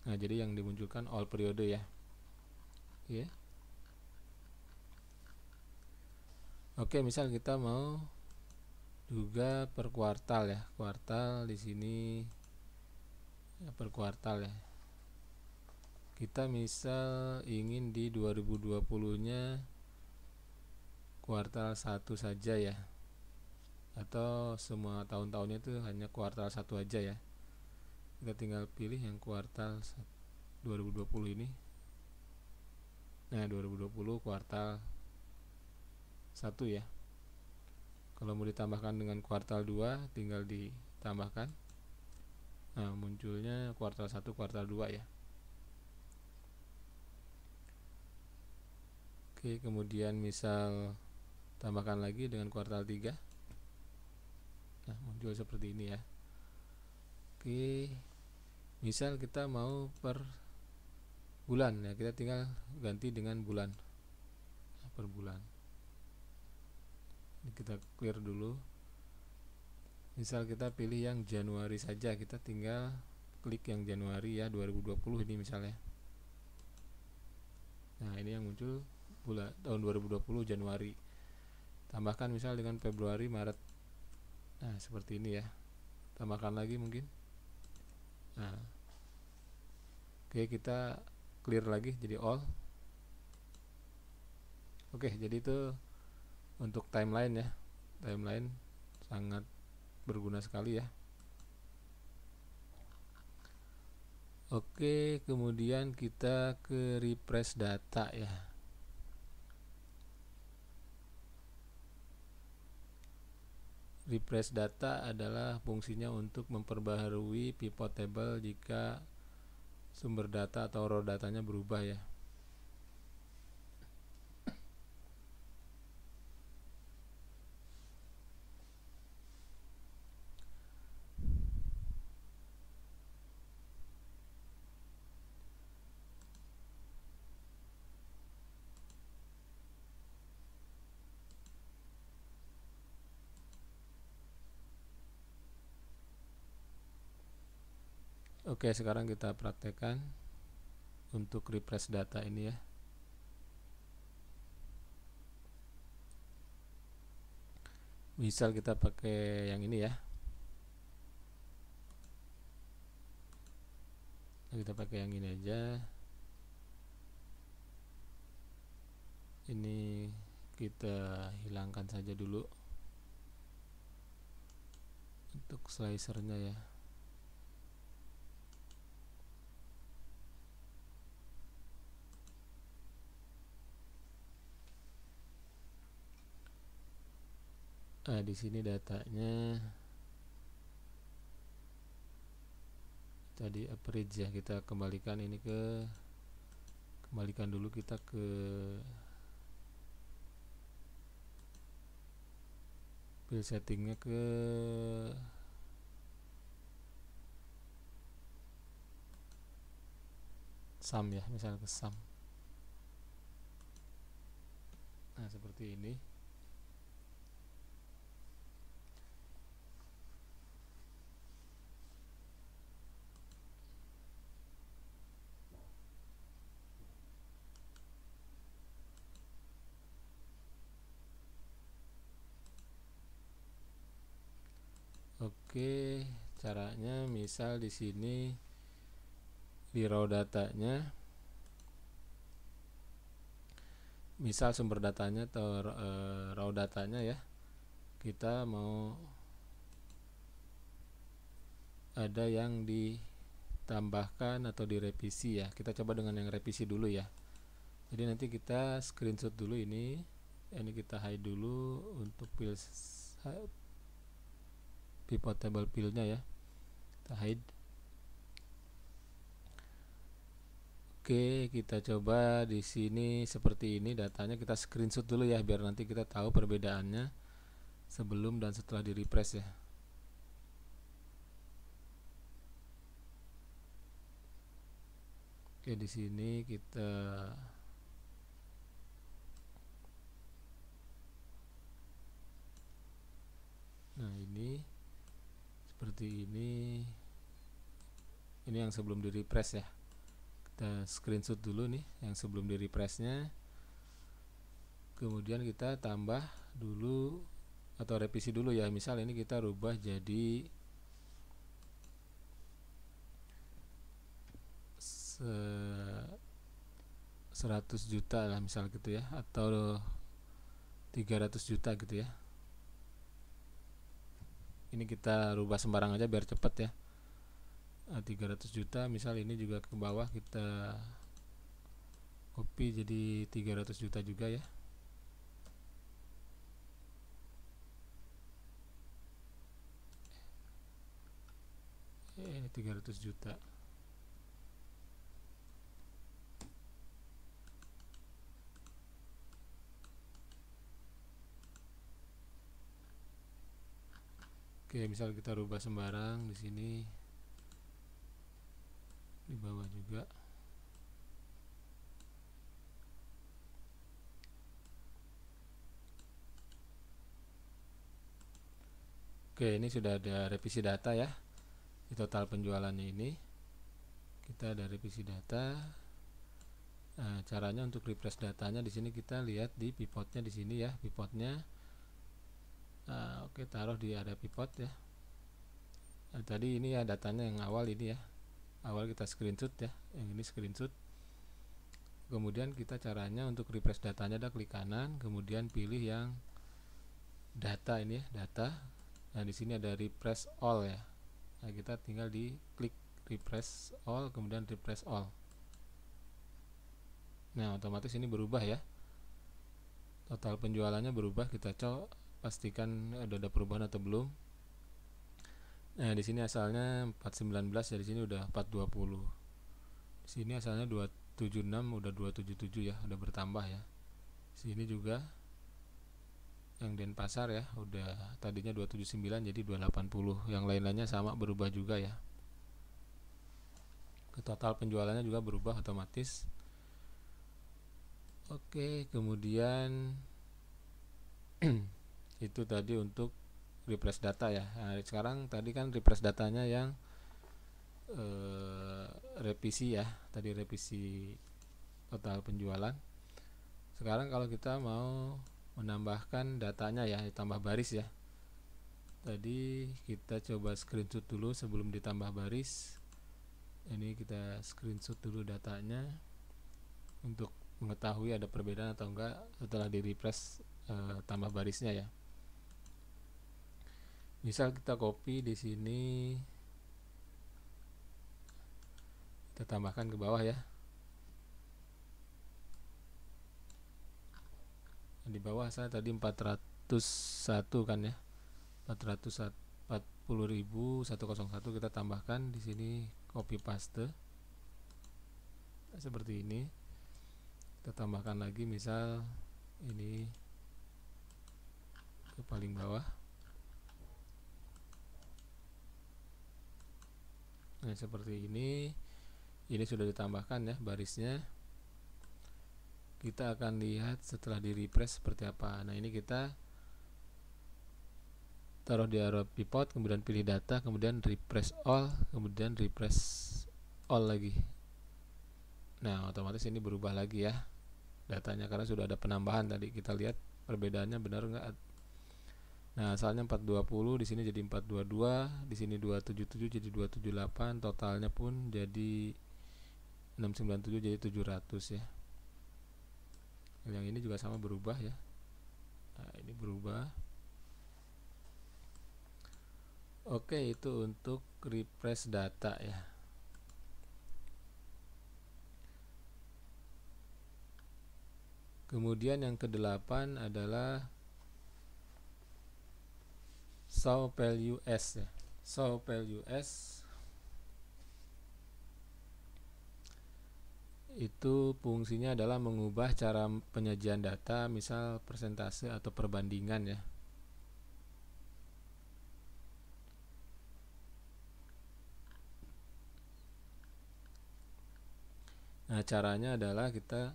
A: Nah, jadi yang dimunculkan all periode ya. Oke. Oke, misal kita mau juga per kuartal ya. Kuartal di sini ya, per kuartal ya. Kita misal ingin di 2020-nya kuartal 1 saja ya. Atau semua tahun-tahunnya itu hanya kuartal 1 aja ya. Kita tinggal pilih yang kuartal 2020 ini. Nah, 2020 kuartal 1 ya. Kalau mau ditambahkan dengan kuartal 2 tinggal ditambahkan. Nah, munculnya kuartal 1, kuartal 2 ya. Oke, kemudian misal tambahkan lagi dengan kuartal 3. Nah, muncul seperti ini ya. Oke, misal kita mau per bulan ya, kita tinggal ganti dengan bulan. Nah, per bulan. Ini kita clear dulu. Misal kita pilih yang Januari saja, kita tinggal klik yang Januari ya, 2020 ini misalnya. Nah, ini yang muncul bulan tahun 2020 Januari. Tambahkan misal dengan Februari, Maret. Nah, seperti ini ya. Tambahkan lagi mungkin. Nah, oke, kita clear lagi jadi all. Oke, jadi itu untuk timeline ya. Timeline sangat berguna sekali ya. Oke, kemudian kita ke refresh data ya. Refresh data adalah fungsinya untuk memperbaharui pivot table jika sumber data atau raw datanya berubah ya. Oke, sekarang kita praktekkan untuk refresh data ini ya. Misal kita pakai yang ini ya. Kita pakai yang ini aja. Ini kita hilangkan saja dulu untuk slicernya ya. Nah, di sini datanya tadi average ya, kita kembalikan ini kembalikan dulu kita ke fill settingnya ke sum ya, misalnya ke sum. Nah, seperti ini. Oke, caranya misal di sini di raw datanya misal sumber datanya atau raw datanya ya, kita mau ada yang ditambahkan atau direvisi ya. Kita coba dengan yang revisi dulu ya. Jadi nanti kita screenshot dulu ini kita hide dulu untuk pivot table field-nya ya, kita hide. Oke, kita coba di sini seperti ini datanya, kita screenshot dulu ya biar nanti kita tahu perbedaannya sebelum dan setelah di refresh ya. Oke, di sini kita ini seperti ini yang sebelum di refresh ya. Kita screenshot dulu nih yang sebelum di refreshnya, kemudian kita tambah dulu atau revisi dulu ya. Misal ini kita rubah jadi 100 juta lah misal gitu ya, atau 300 juta gitu ya. Ini kita rubah sembarang aja biar cepet ya. 300 juta misal, ini juga ke bawah kita copy jadi 300 juta juga ya. Ini 300 juta. Oke, misal kita rubah sembarang di sini, di bawah juga. Oke, ini sudah ada revisi data ya. Di total penjualannya ini kita ada revisi data. Nah, caranya untuk refresh datanya di sini kita lihat di pivotnya di sini ya, pivotnya. Oke, taruh di area pivot ya. Nah, tadi ini ya datanya yang awal ini ya. Awal kita screenshot ya, yang ini screenshot. Kemudian kita caranya untuk refresh datanya, ada klik kanan, kemudian pilih yang data ini ya, data. Nah, di sini ada refresh all ya. Nah, kita tinggal di klik refresh all, kemudian refresh all. Nah, otomatis ini berubah ya. Total penjualannya berubah, kita coba pastikan ada perubahan atau belum. Nah, di sini asalnya 419 ya, di sini udah 420. Di sini asalnya 276 udah 277 ya, udah bertambah ya. Sini juga yang Denpasar ya, udah tadinya 279 jadi 280. Yang lain-lainnya sama berubah juga ya. Total penjualannya juga berubah otomatis. Oke, kemudian itu tadi untuk refresh data ya. Nah, sekarang tadi kan refresh datanya yang revisi ya, tadi revisi total penjualan. Sekarang kalau kita mau menambahkan datanya ya, ditambah baris ya. Tadi kita coba screenshot dulu sebelum ditambah baris. Ini kita screenshot dulu datanya untuk mengetahui ada perbedaan atau enggak setelah di refresh tambah barisnya ya. Misal kita copy di sini, kita tambahkan ke bawah ya. Di bawah saya tadi 401 kan ya, 440.101 kita tambahkan di sini, copy paste seperti ini. Kita tambahkan lagi, misal ini ke paling bawah. Nah, seperti ini sudah ditambahkan ya barisnya. Kita akan lihat setelah di refresh seperti apa. Nah, ini kita taruh di area pivot, kemudian pilih data, kemudian refresh all, kemudian refresh all lagi. Nah, otomatis ini berubah lagi ya datanya karena sudah ada penambahan. Tadi kita lihat perbedaannya benar enggak. Nah, asalnya 420, di sini jadi 422, di sini 277 jadi 278, totalnya pun jadi 697 jadi 700 ya. Yang ini juga sama berubah ya. Nah, ini berubah. Oke, itu untuk refresh data ya. Kemudian yang kedelapan adalah show value as ya. Show value as itu fungsinya adalah mengubah cara penyajian data, misal persentase atau perbandingan ya. Nah, caranya adalah kita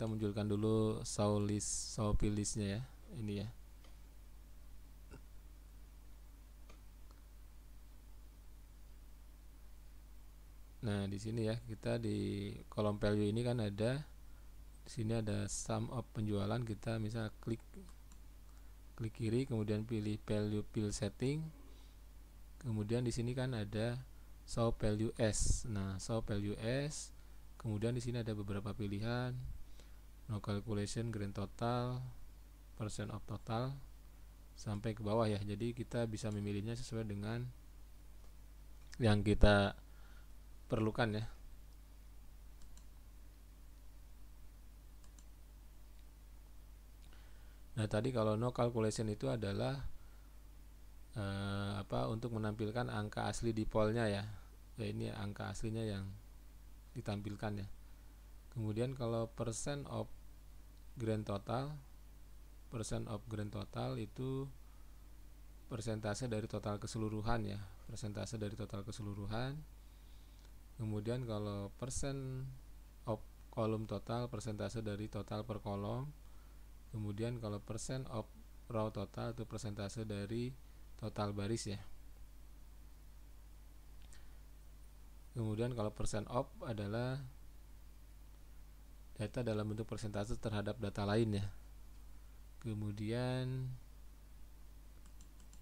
A: munculkan dulu show listnya ya. Ini ya. Nah, di sini ya, kita di kolom value ini kan ada, di sini ada sum of penjualan. Kita misal klik kiri, kemudian pilih value field setting. Kemudian di sini kan ada show value as. Nah, show value as. Kemudian di sini ada beberapa pilihan. No calculation, grand total, percent of total, sampai ke bawah ya. Jadi kita bisa memilihnya sesuai dengan yang kita perlukan ya. Nah, tadi kalau no calculation itu adalah untuk menampilkan angka asli di polnya ya. Ya, ini angka aslinya yang ditampilkan ya. Kemudian kalau percent of grand total itu persentase dari total keseluruhan ya, persentase dari total keseluruhan. Kemudian kalau percent of kolom total, persentase dari total per kolom. Kemudian kalau percent of row total itu persentase dari total baris ya. Kemudian kalau percent of adalah data dalam bentuk persentase terhadap data lain ya. Kemudian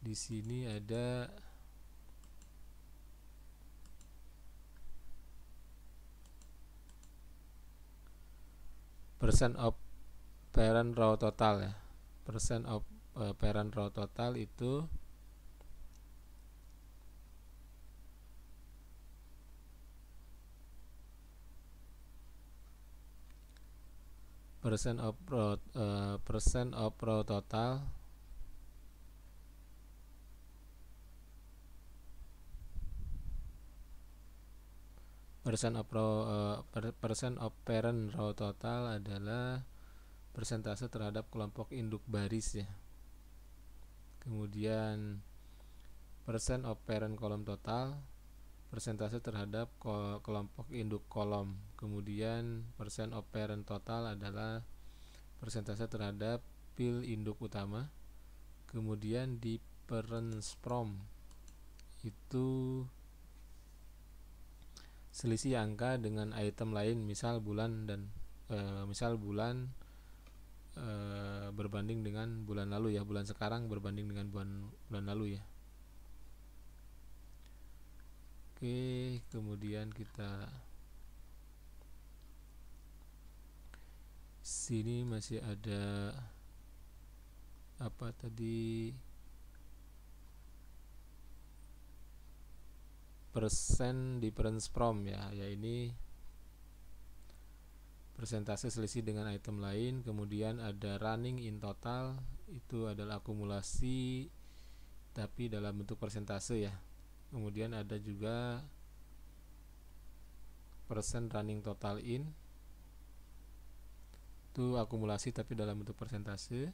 A: di sini ada percent of parent row total ya. Percent of parent row total itu percent of row total percent of parent row total adalah persentase terhadap kelompok induk baris ya. Kemudian percent of parent kolom total persentase terhadap kelompok induk kolom. Kemudian percent of parent total adalah persentase terhadap pil induk utama. Kemudian di difference from itu selisih angka dengan item lain, misal bulan dan berbanding dengan bulan lalu ya, bulan sekarang berbanding dengan bulan lalu ya. Oke, kemudian kita sini masih ada apa tadi, persen difference from ya, ini persentase selisih dengan item lain. Kemudian ada running in total, itu adalah akumulasi tapi dalam bentuk persentase ya. Kemudian ada juga persen running total in, itu akumulasi tapi dalam bentuk persentase.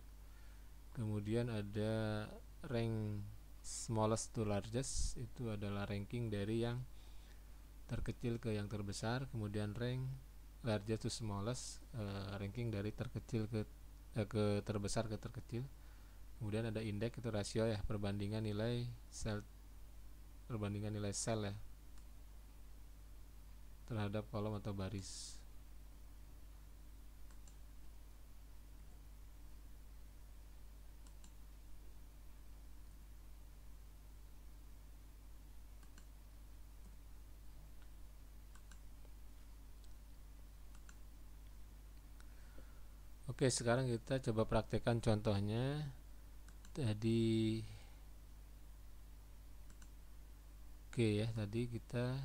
A: Kemudian ada rank smallest to largest, itu adalah ranking dari yang terkecil ke yang terbesar. Kemudian rank largest to smallest, ranking dari terkecil ke terbesar ke terkecil. Kemudian ada indeks, itu rasio ya, perbandingan nilai sel ya terhadap kolom atau baris. Oke, sekarang kita coba praktekkan contohnya. Tadi tadi kita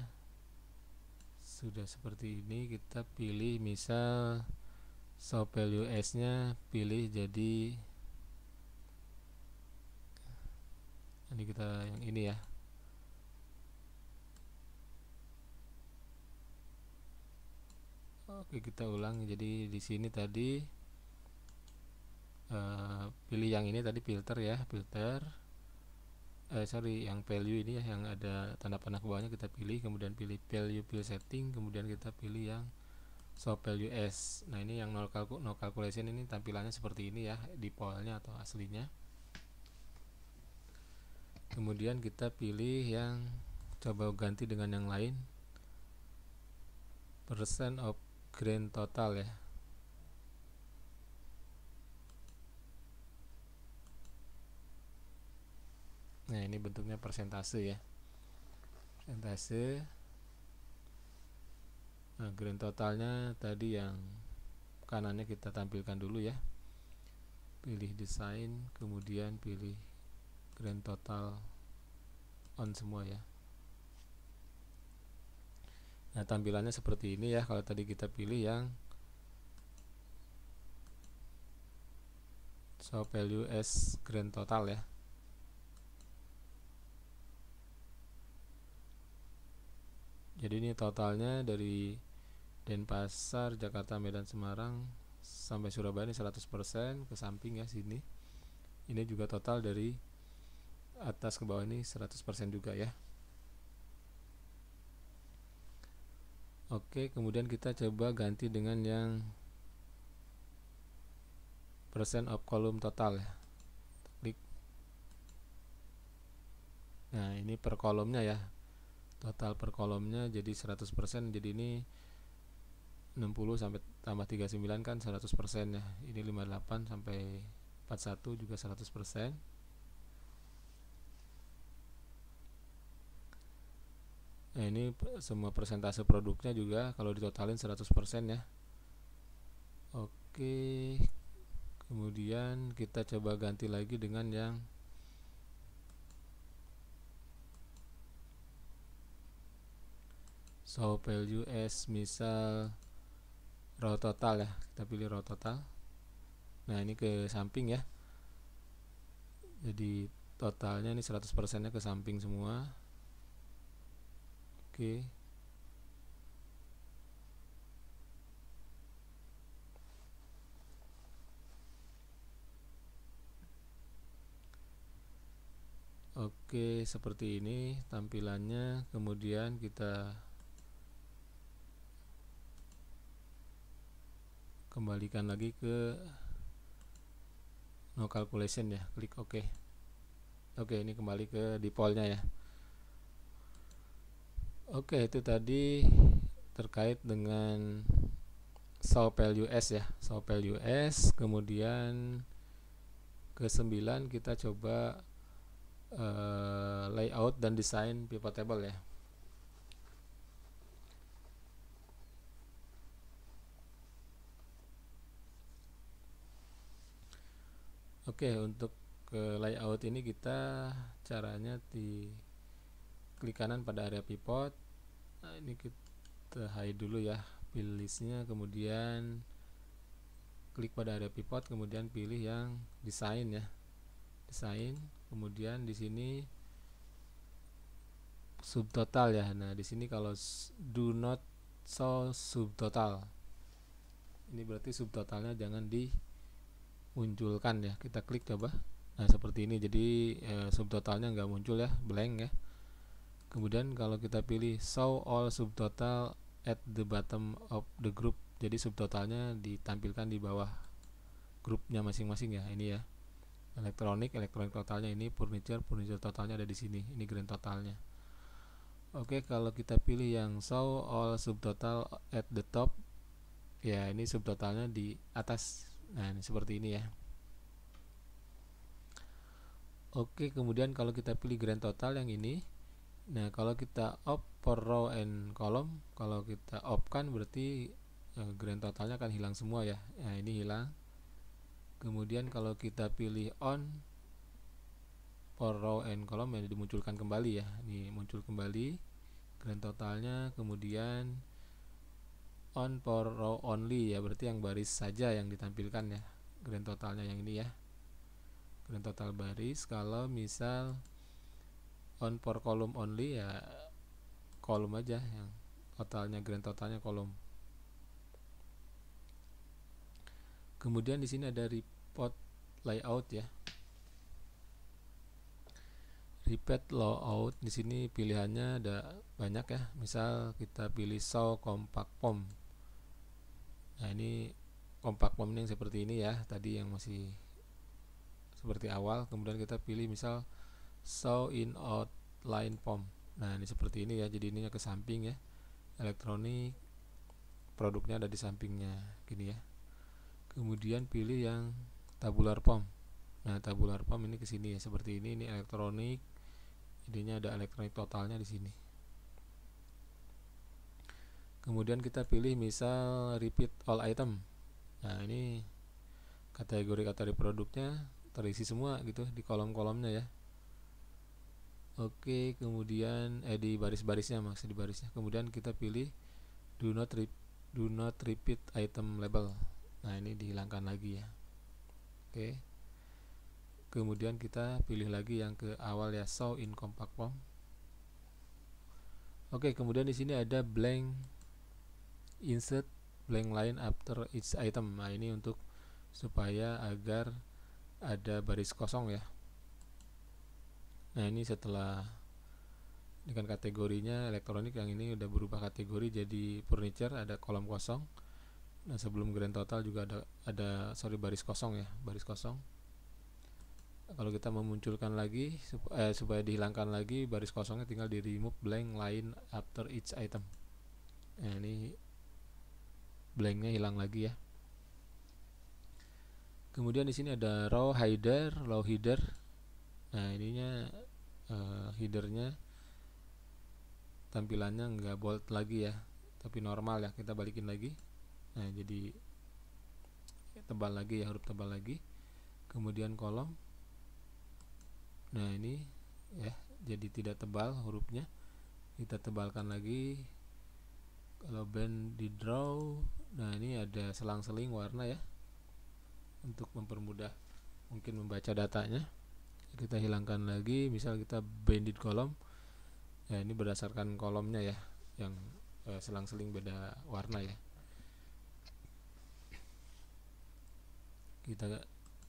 A: sudah seperti ini. Kita pilih misal show value S nya pilih jadi ini, kita yang ini ya. Oke, kita ulang. Jadi di sini tadi pilih yang ini tadi, filter ya, filter yang value ini ya, yang ada tanda panah ke bawahnya kita pilih, kemudian pilih value field setting, kemudian kita pilih yang show value S. Nah, ini yang no calculation, ini tampilannya seperti ini ya, defaultnya atau aslinya. Kemudian kita pilih yang, coba ganti dengan yang lain, percent of grand total ya. Nah, ini bentuknya persentase ya, persentase. Nah, grand totalnya tadi yang kanannya kita tampilkan dulu ya, pilih desain, kemudian pilih grand total on semua ya. Nah, tampilannya seperti ini ya. Kalau tadi kita pilih yang show value as grand total ya. Jadi ini totalnya dari Denpasar, Jakarta, Medan, Semarang sampai Surabaya ini 100%, ke samping ya sini. Ini juga total dari atas ke bawah ini 100% juga ya. Oke, kemudian kita coba ganti dengan yang percent of column total ya. Klik. Nah, ini per kolomnya ya. Total per kolomnya jadi 100%, jadi ini 60 sampai tambah 39 kan 100% ya. Ini 58 sampai 41 juga 100%. Nah, ini semua persentase produknya juga kalau ditotalin 100% ya. Oke. Kemudian kita coba ganti lagi dengan yang show value as misal raw total ya. Kita pilih raw total. Nah, ini ke samping ya. Jadi totalnya ini 100% nya ke samping semua. Oke. Oke, seperti ini tampilannya. Kemudian kita kembalikan lagi ke no calculation ya, klik OK. Oke, ini kembali ke defaultnya ya. Oke, itu tadi terkait dengan show value S ya, show value S. Kemudian ke 9 kita coba layout dan desain pivot table ya. Oke, untuk ke layout ini kita caranya di klik kanan pada area pivot. Nah, ini kita hide dulu ya, pilih listnya, kemudian klik pada area pivot, kemudian pilih yang desain ya, desain. Kemudian di sini subtotal ya. Nah, di sini kalau do not show subtotal, ini berarti subtotalnya jangan dimunculkan ya. Kita klik coba. Nah, seperti ini. Jadi subtotalnya nggak muncul ya, blank ya. Kemudian kalau kita pilih show all subtotal at the bottom of the group, jadi subtotalnya ditampilkan di bawah grupnya masing-masing ya. Ini ya, elektronik totalnya ini, furniture totalnya ada di sini. Ini grand totalnya. Oke, kalau kita pilih yang show all subtotal at the top, ya ini subtotalnya di atas. Nah, ini seperti ini ya. Oke, kemudian kalau kita pilih grand total yang ini, nah kalau kita off for row and column, kalau kita off kan berarti grand totalnya akan hilang semua ya. Nah, ini hilang. Kemudian kalau kita pilih on for row and column, ya dimunculkan kembali ya, ini muncul kembali grand totalnya. Kemudian on for row only, ya berarti yang baris saja yang ditampilkan ya grand totalnya, yang ini ya grand total baris. Kalau misal on for column only, ya kolom aja yang totalnya, grand totalnya kolom. Kemudian di sini ada report layout ya. Repeat layout di sini pilihannya ada banyak ya. Misal kita pilih show compact form. Nah, ini compact form yang seperti ini ya, tadi yang masih seperti awal. Kemudian kita pilih misal show in outline form. Nah, ini seperti ini ya. Jadi ininya ke samping ya. Elektronik, produknya ada di sampingnya gini ya. Kemudian pilih yang tabular form. Nah, tabular form ini ke sini ya, seperti ini. Ini elektronik. Idenya ada elektronik totalnya di sini. Kemudian kita pilih misal repeat all item. Nah, ini kategori produknya terisi semua gitu di kolom-kolomnya ya. Oke, kemudian di baris-barisnya, maksud di barisnya. Kemudian kita pilih do not repeat item label. Nah, ini dihilangkan lagi ya. Oke. Kemudian kita pilih lagi yang ke awal ya, show in compact form. Oke, kemudian di sini ada blank insert blank line after each item. Nah, ini untuk supaya agar ada baris kosong ya. Nah, ini setelah dengan kategorinya elektronik, yang ini udah berubah kategori jadi furniture, ada kolom kosong. Nah, sebelum grand total juga ada baris kosong ya, baris kosong. Kalau kita memunculkan lagi supaya dihilangkan lagi baris kosongnya, tinggal di remove blank line after each item. Nah, ini blanknya hilang lagi ya. Kemudian di sini ada row header. Nah, ininya headernya tampilannya nggak bold lagi ya, tapi normal ya. Kita balikin lagi. Nah, jadi tebal lagi ya, huruf tebal lagi. Kemudian kolom. Nah, ini ya, jadi tidak tebal hurufnya. Kita tebalkan lagi. Kalau band di draw, nah ini ada selang-seling warna ya, untuk mempermudah mungkin membaca datanya. Kita hilangkan lagi. Misal kita banded kolom, ya ini berdasarkan kolomnya ya, yang selang-seling beda warna ya. Kita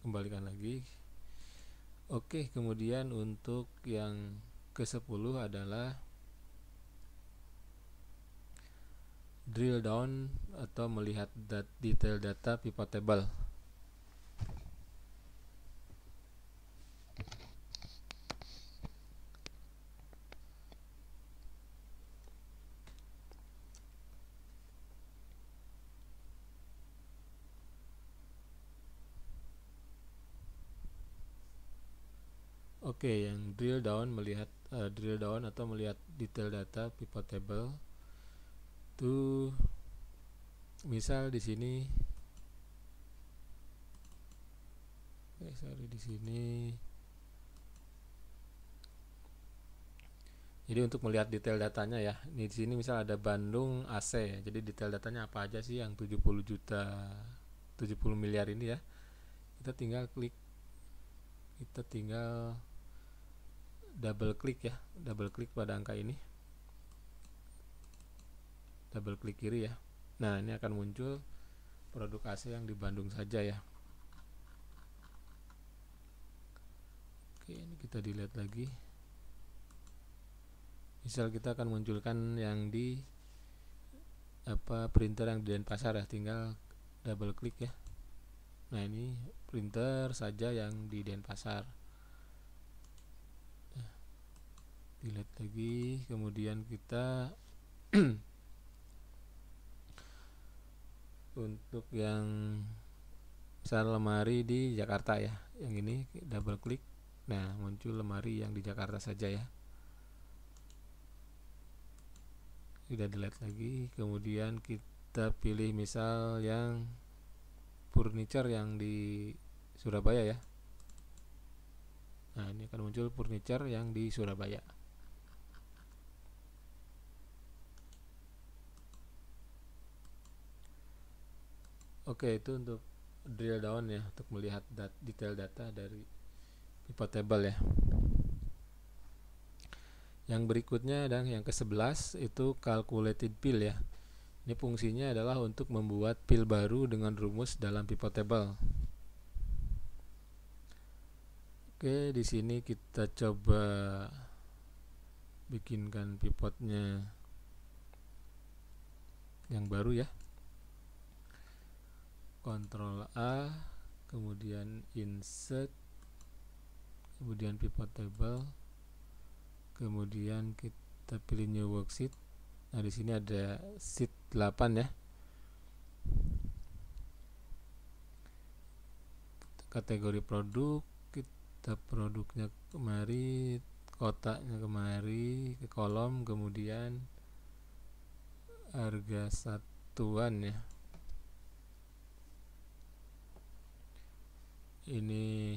A: kembalikan lagi. Oke, kemudian untuk yang ke-10 adalah drill down atau melihat detail data pivot table. Oke, yang drill down atau melihat detail data pivot table tuh, misal di sini, di sini. Jadi untuk melihat detail datanya ya, di sini misal ada Bandung AC. Jadi detail datanya apa aja sih yang 70 miliar ini ya. Kita tinggal double klik pada angka ini, double klik kiri ya. Nah, ini akan muncul produk AC yang di Bandung saja ya. Oke, ini kita dilihat lagi. Misal kita akan munculkan yang di printer yang di Denpasar ya, tinggal double klik ya. Nah, ini printer saja yang di Denpasar. Dilihat lagi. Kemudian kita untuk yang misal lemari di Jakarta ya, yang ini double klik. Nah, muncul lemari yang di Jakarta saja ya. Kita dilihat lagi. Kemudian kita pilih misal yang furniture yang di Surabaya ya. Nah, ini akan muncul furniture yang di Surabaya. Oke, itu untuk drill down ya, untuk melihat detail data dari pivot table ya. Yang berikutnya dan yang ke-11 itu calculated pill ya. Ini fungsinya adalah untuk membuat pill baru dengan rumus dalam pivot table. Oke, di sini kita coba bikinkan pivotnya yang baru ya. Ctrl A, kemudian insert, kemudian pivot table, kemudian kita pilih new worksheet. Nah, di sini ada sheet 8 ya. Kategori produk, kita produknya kemari, kotaknya kemari, ke kolom, kemudian harga satuan ya. Ini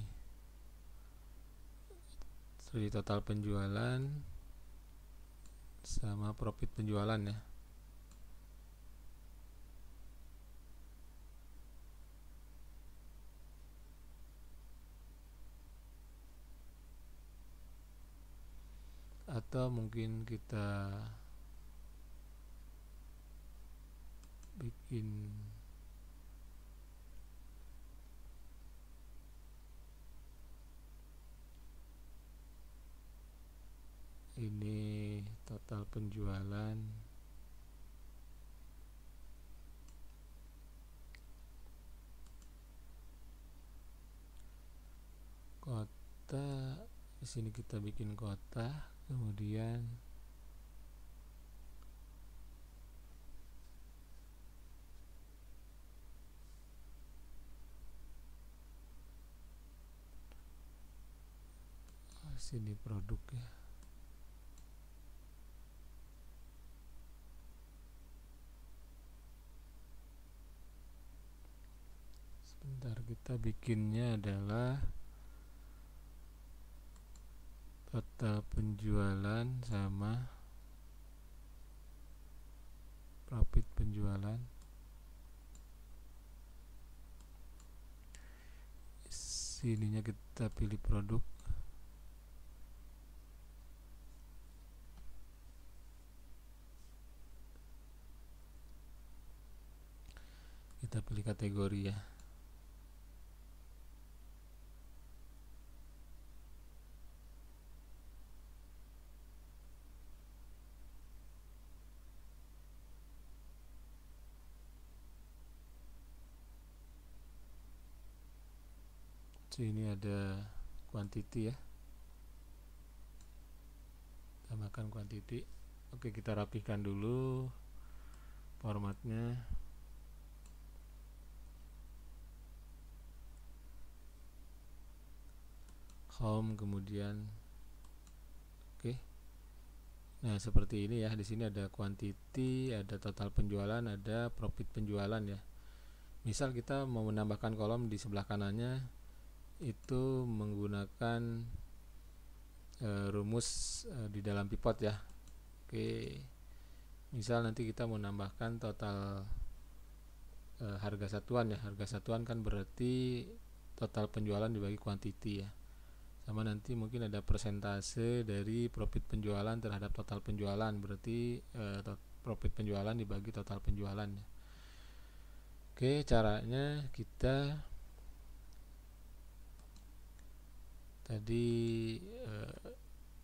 A: dari total penjualan sama profit penjualan ya. Atau mungkin kita bikin ini total penjualan, kota. Di sini kita bikin kota, kemudian sini produk ya. Sebentar, kita bikinnya adalah total penjualan sama profit penjualan. Sininya kita pilih produk, kita pilih kategori ya. Sini ada quantity ya, tambahkan quantity. Oke, kita rapikan dulu formatnya. Home, kemudian oke. Nah, seperti ini ya. Di sini ada quantity, ada total penjualan, ada profit penjualan ya. Misal kita mau menambahkan kolom di sebelah kanannya, itu menggunakan rumus di dalam pivot ya. Oke, misal nanti kita mau menambahkan total harga satuan ya. Harga satuan kan berarti total penjualan dibagi quantity ya. Sama nanti mungkin ada persentase dari profit penjualan terhadap total penjualan, berarti profit penjualan dibagi total penjualan ya. Oke, caranya kita tadi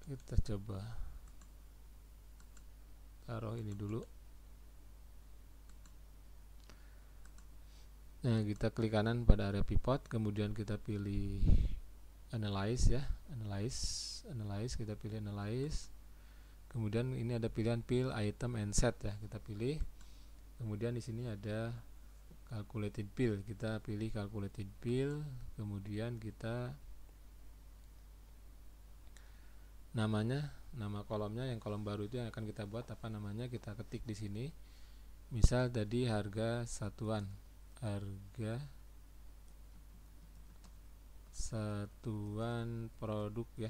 A: kita coba taruh ini dulu. Nah, kita klik kanan pada area pivot, kemudian kita pilih analyze ya, analyze, kita pilih analyze. Kemudian ini ada pilihan fill, item, and set ya, kita pilih. Kemudian di sini ada calculated fill, kita pilih calculated fill. Kemudian kita namanya, nama kolomnya yang kolom baru itu yang akan kita buat apa namanya, kita ketik di sini. Misal tadi harga satuan, harga satuan produk ya.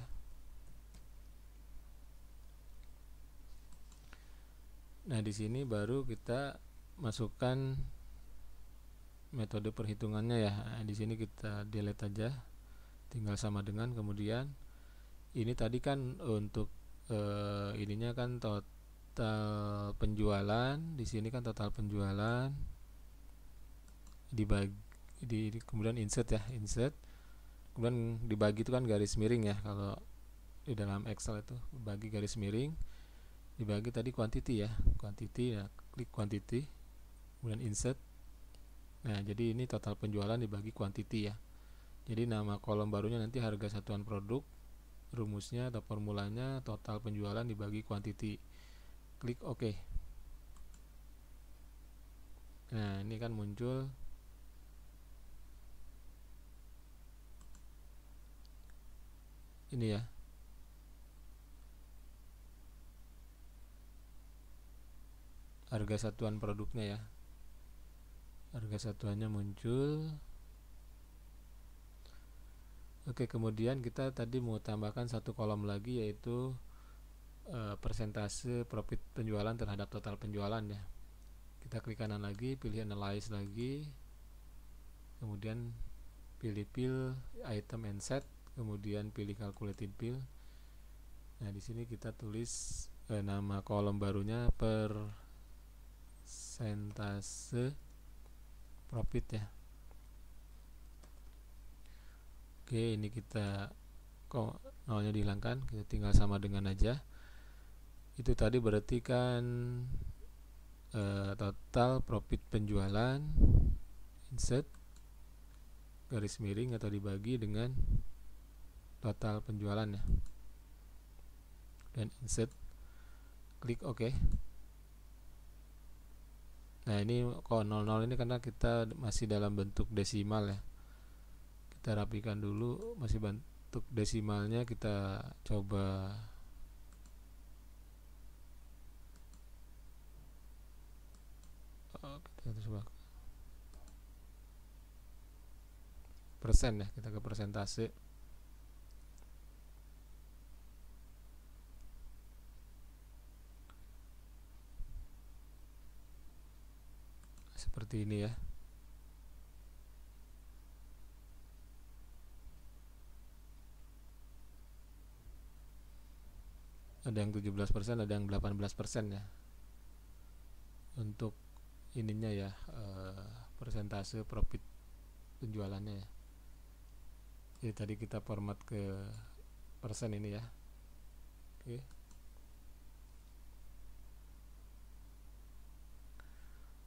A: Nah, di sini baru kita masukkan metode perhitungannya ya. Nah, di sini kita delete aja, tinggal sama dengan, kemudian ini tadi kan untuk ininya kan total penjualan, di sini kan total penjualan dibagi kemudian insert ya, insert, kemudian dibagi itu kan garis miring ya, kalau di dalam Excel itu bagi garis miring, dibagi tadi quantity ya, quantity ya, klik quantity, kemudian insert. Nah, jadi ini total penjualan dibagi quantity ya. Jadi nama kolom barunya nanti harga satuan produk, rumusnya atau formulanya total penjualan dibagi quantity. Klik OK. Nah, ini kan muncul ini ya, harga satuan produknya ya, harga satuannya muncul. Oke, kemudian kita tadi mau tambahkan satu kolom lagi, yaitu persentase profit penjualan terhadap total penjualan ya. Kita klik kanan lagi, pilih analyze lagi, kemudian pilih fill item and set, kemudian pilih calculated fill. Nah, di sini kita tulis nama kolom barunya persentase profit ya. Oke, ini kita kok nolnya dihilangkan, kita tinggal sama dengan aja. Itu tadi berarti kan total profit penjualan, insert garis miring atau dibagi dengan total penjualan ya, dan insert, klik OK. Nah, ini kok 00 ini karena kita masih dalam bentuk desimal ya, kita rapikan dulu, masih bentuk desimalnya, kita coba kita coba persen ya, kita ke persentase. Seperti ini ya. Ada yang 17%, ada yang 18% ya. Untuk ininya ya, persentase profit penjualannya ya. Jadi tadi kita format ke persen ini ya. Oke.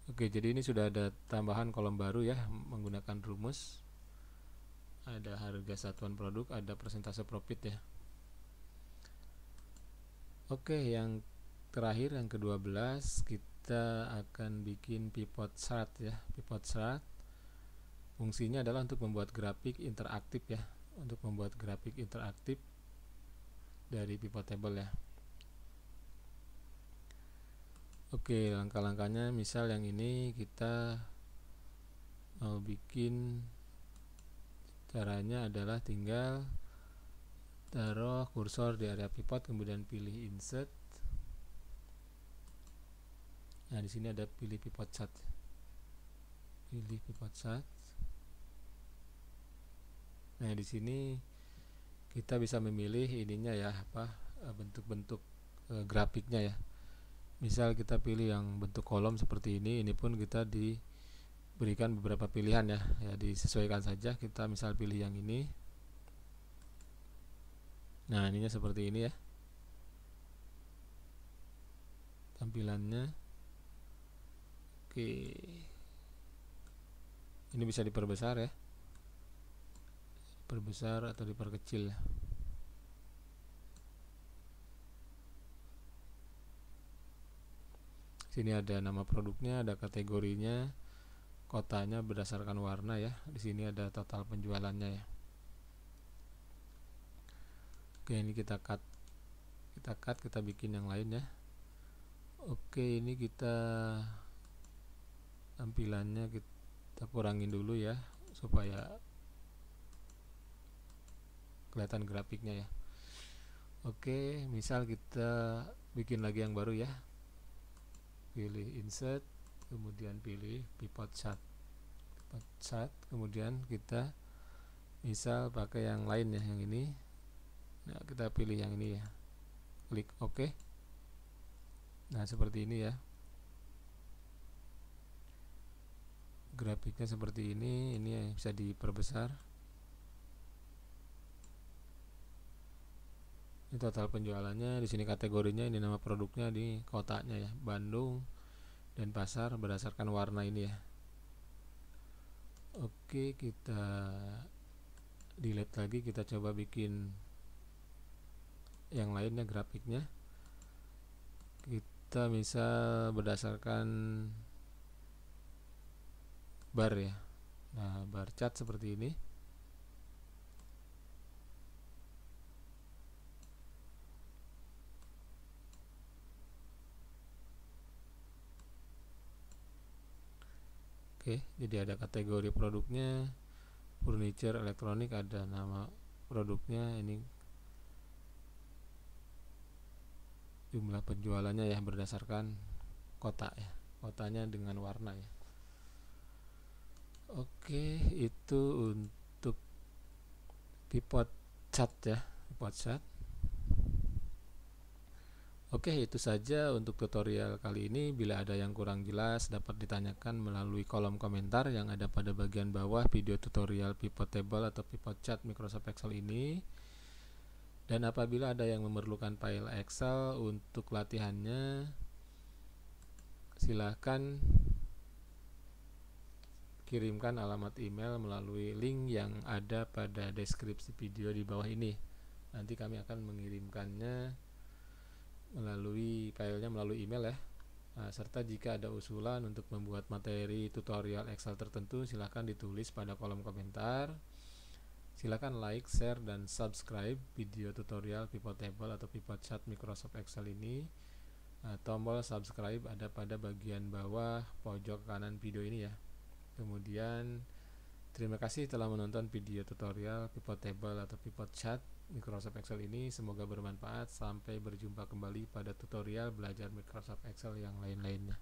A: Oke, jadi ini sudah ada tambahan kolom baru ya, menggunakan rumus. Ada harga satuan produk, ada persentase profit ya. Oke, yang terakhir, yang ke-12, kita akan bikin pivot chart ya. Pivot chart fungsinya adalah untuk membuat grafik interaktif ya, untuk membuat grafik interaktif dari pivot table ya. Oke, langkah-langkahnya misal yang ini kita mau bikin, caranya adalah tinggal taruh kursor di area pivot, kemudian pilih insert. Nah, di sini ada pilih pivot chart. Pilih pivot chart. Nah, di sini kita bisa memilih ininya ya, bentuk-bentuk grafiknya ya. Misal kita pilih yang bentuk kolom seperti ini pun kita diberikan beberapa pilihan ya, disesuaikan saja. Kita misal pilih yang ini. Nah, ininya seperti ini ya tampilannya. Oke, ini bisa diperbesar ya, perbesar atau diperkecil ya. Sini ada nama produknya, ada kategorinya, kotanya berdasarkan warna ya. Di sini ada total penjualannya ya. Oke, ini kita cut, kita bikin yang lain ya. Oke, ini kita tampilannya kita kurangin dulu ya, supaya kelihatan grafiknya ya. Oke, misal kita bikin lagi yang baru ya, pilih insert, kemudian pilih pivot chart, kemudian kita misal pakai yang lain ya, yang ini. Nah, kita pilih yang ini ya, klik OK. Nah, seperti ini ya, grafiknya seperti ini yang bisa diperbesar. Ini total penjualannya, di sini kategorinya, ini nama produknya, di kotanya ya, Bandung, dan pasar berdasarkan warna ini ya. Oke, kita delete lagi, kita coba bikin yang lainnya grafiknya. Kita misal berdasarkan bar ya. Nah, bar chart seperti ini. Oke, jadi ada kategori produknya, furniture, elektronik, ada nama produknya, ini jumlah penjualannya ya berdasarkan kota ya, kotanya dengan warna ya. Oke, itu untuk pivot chart ya, pivot chart. Oke, itu saja untuk tutorial kali ini. Bila ada yang kurang jelas dapat ditanyakan melalui kolom komentar yang ada pada bagian bawah video tutorial pivot table atau pivot chart Microsoft Excel ini. Dan apabila ada yang memerlukan file Excel untuk latihannya, silahkan kirimkan alamat email melalui link yang ada pada deskripsi video di bawah ini. Nanti kami akan mengirimkannya melalui filenya melalui email ya. Nah, serta jika ada usulan untuk membuat materi tutorial Excel tertentu, silahkan ditulis pada kolom komentar. Silahkan like, share, dan subscribe video tutorial pivot table atau pivot chart Microsoft Excel ini. Nah, tombol subscribe ada pada bagian bawah pojok kanan video ini ya. Kemudian terima kasih telah menonton video tutorial pivot table atau pivot chart Microsoft Excel ini. Semoga bermanfaat. Sampai berjumpa kembali pada tutorial belajar Microsoft Excel yang lain-lainnya.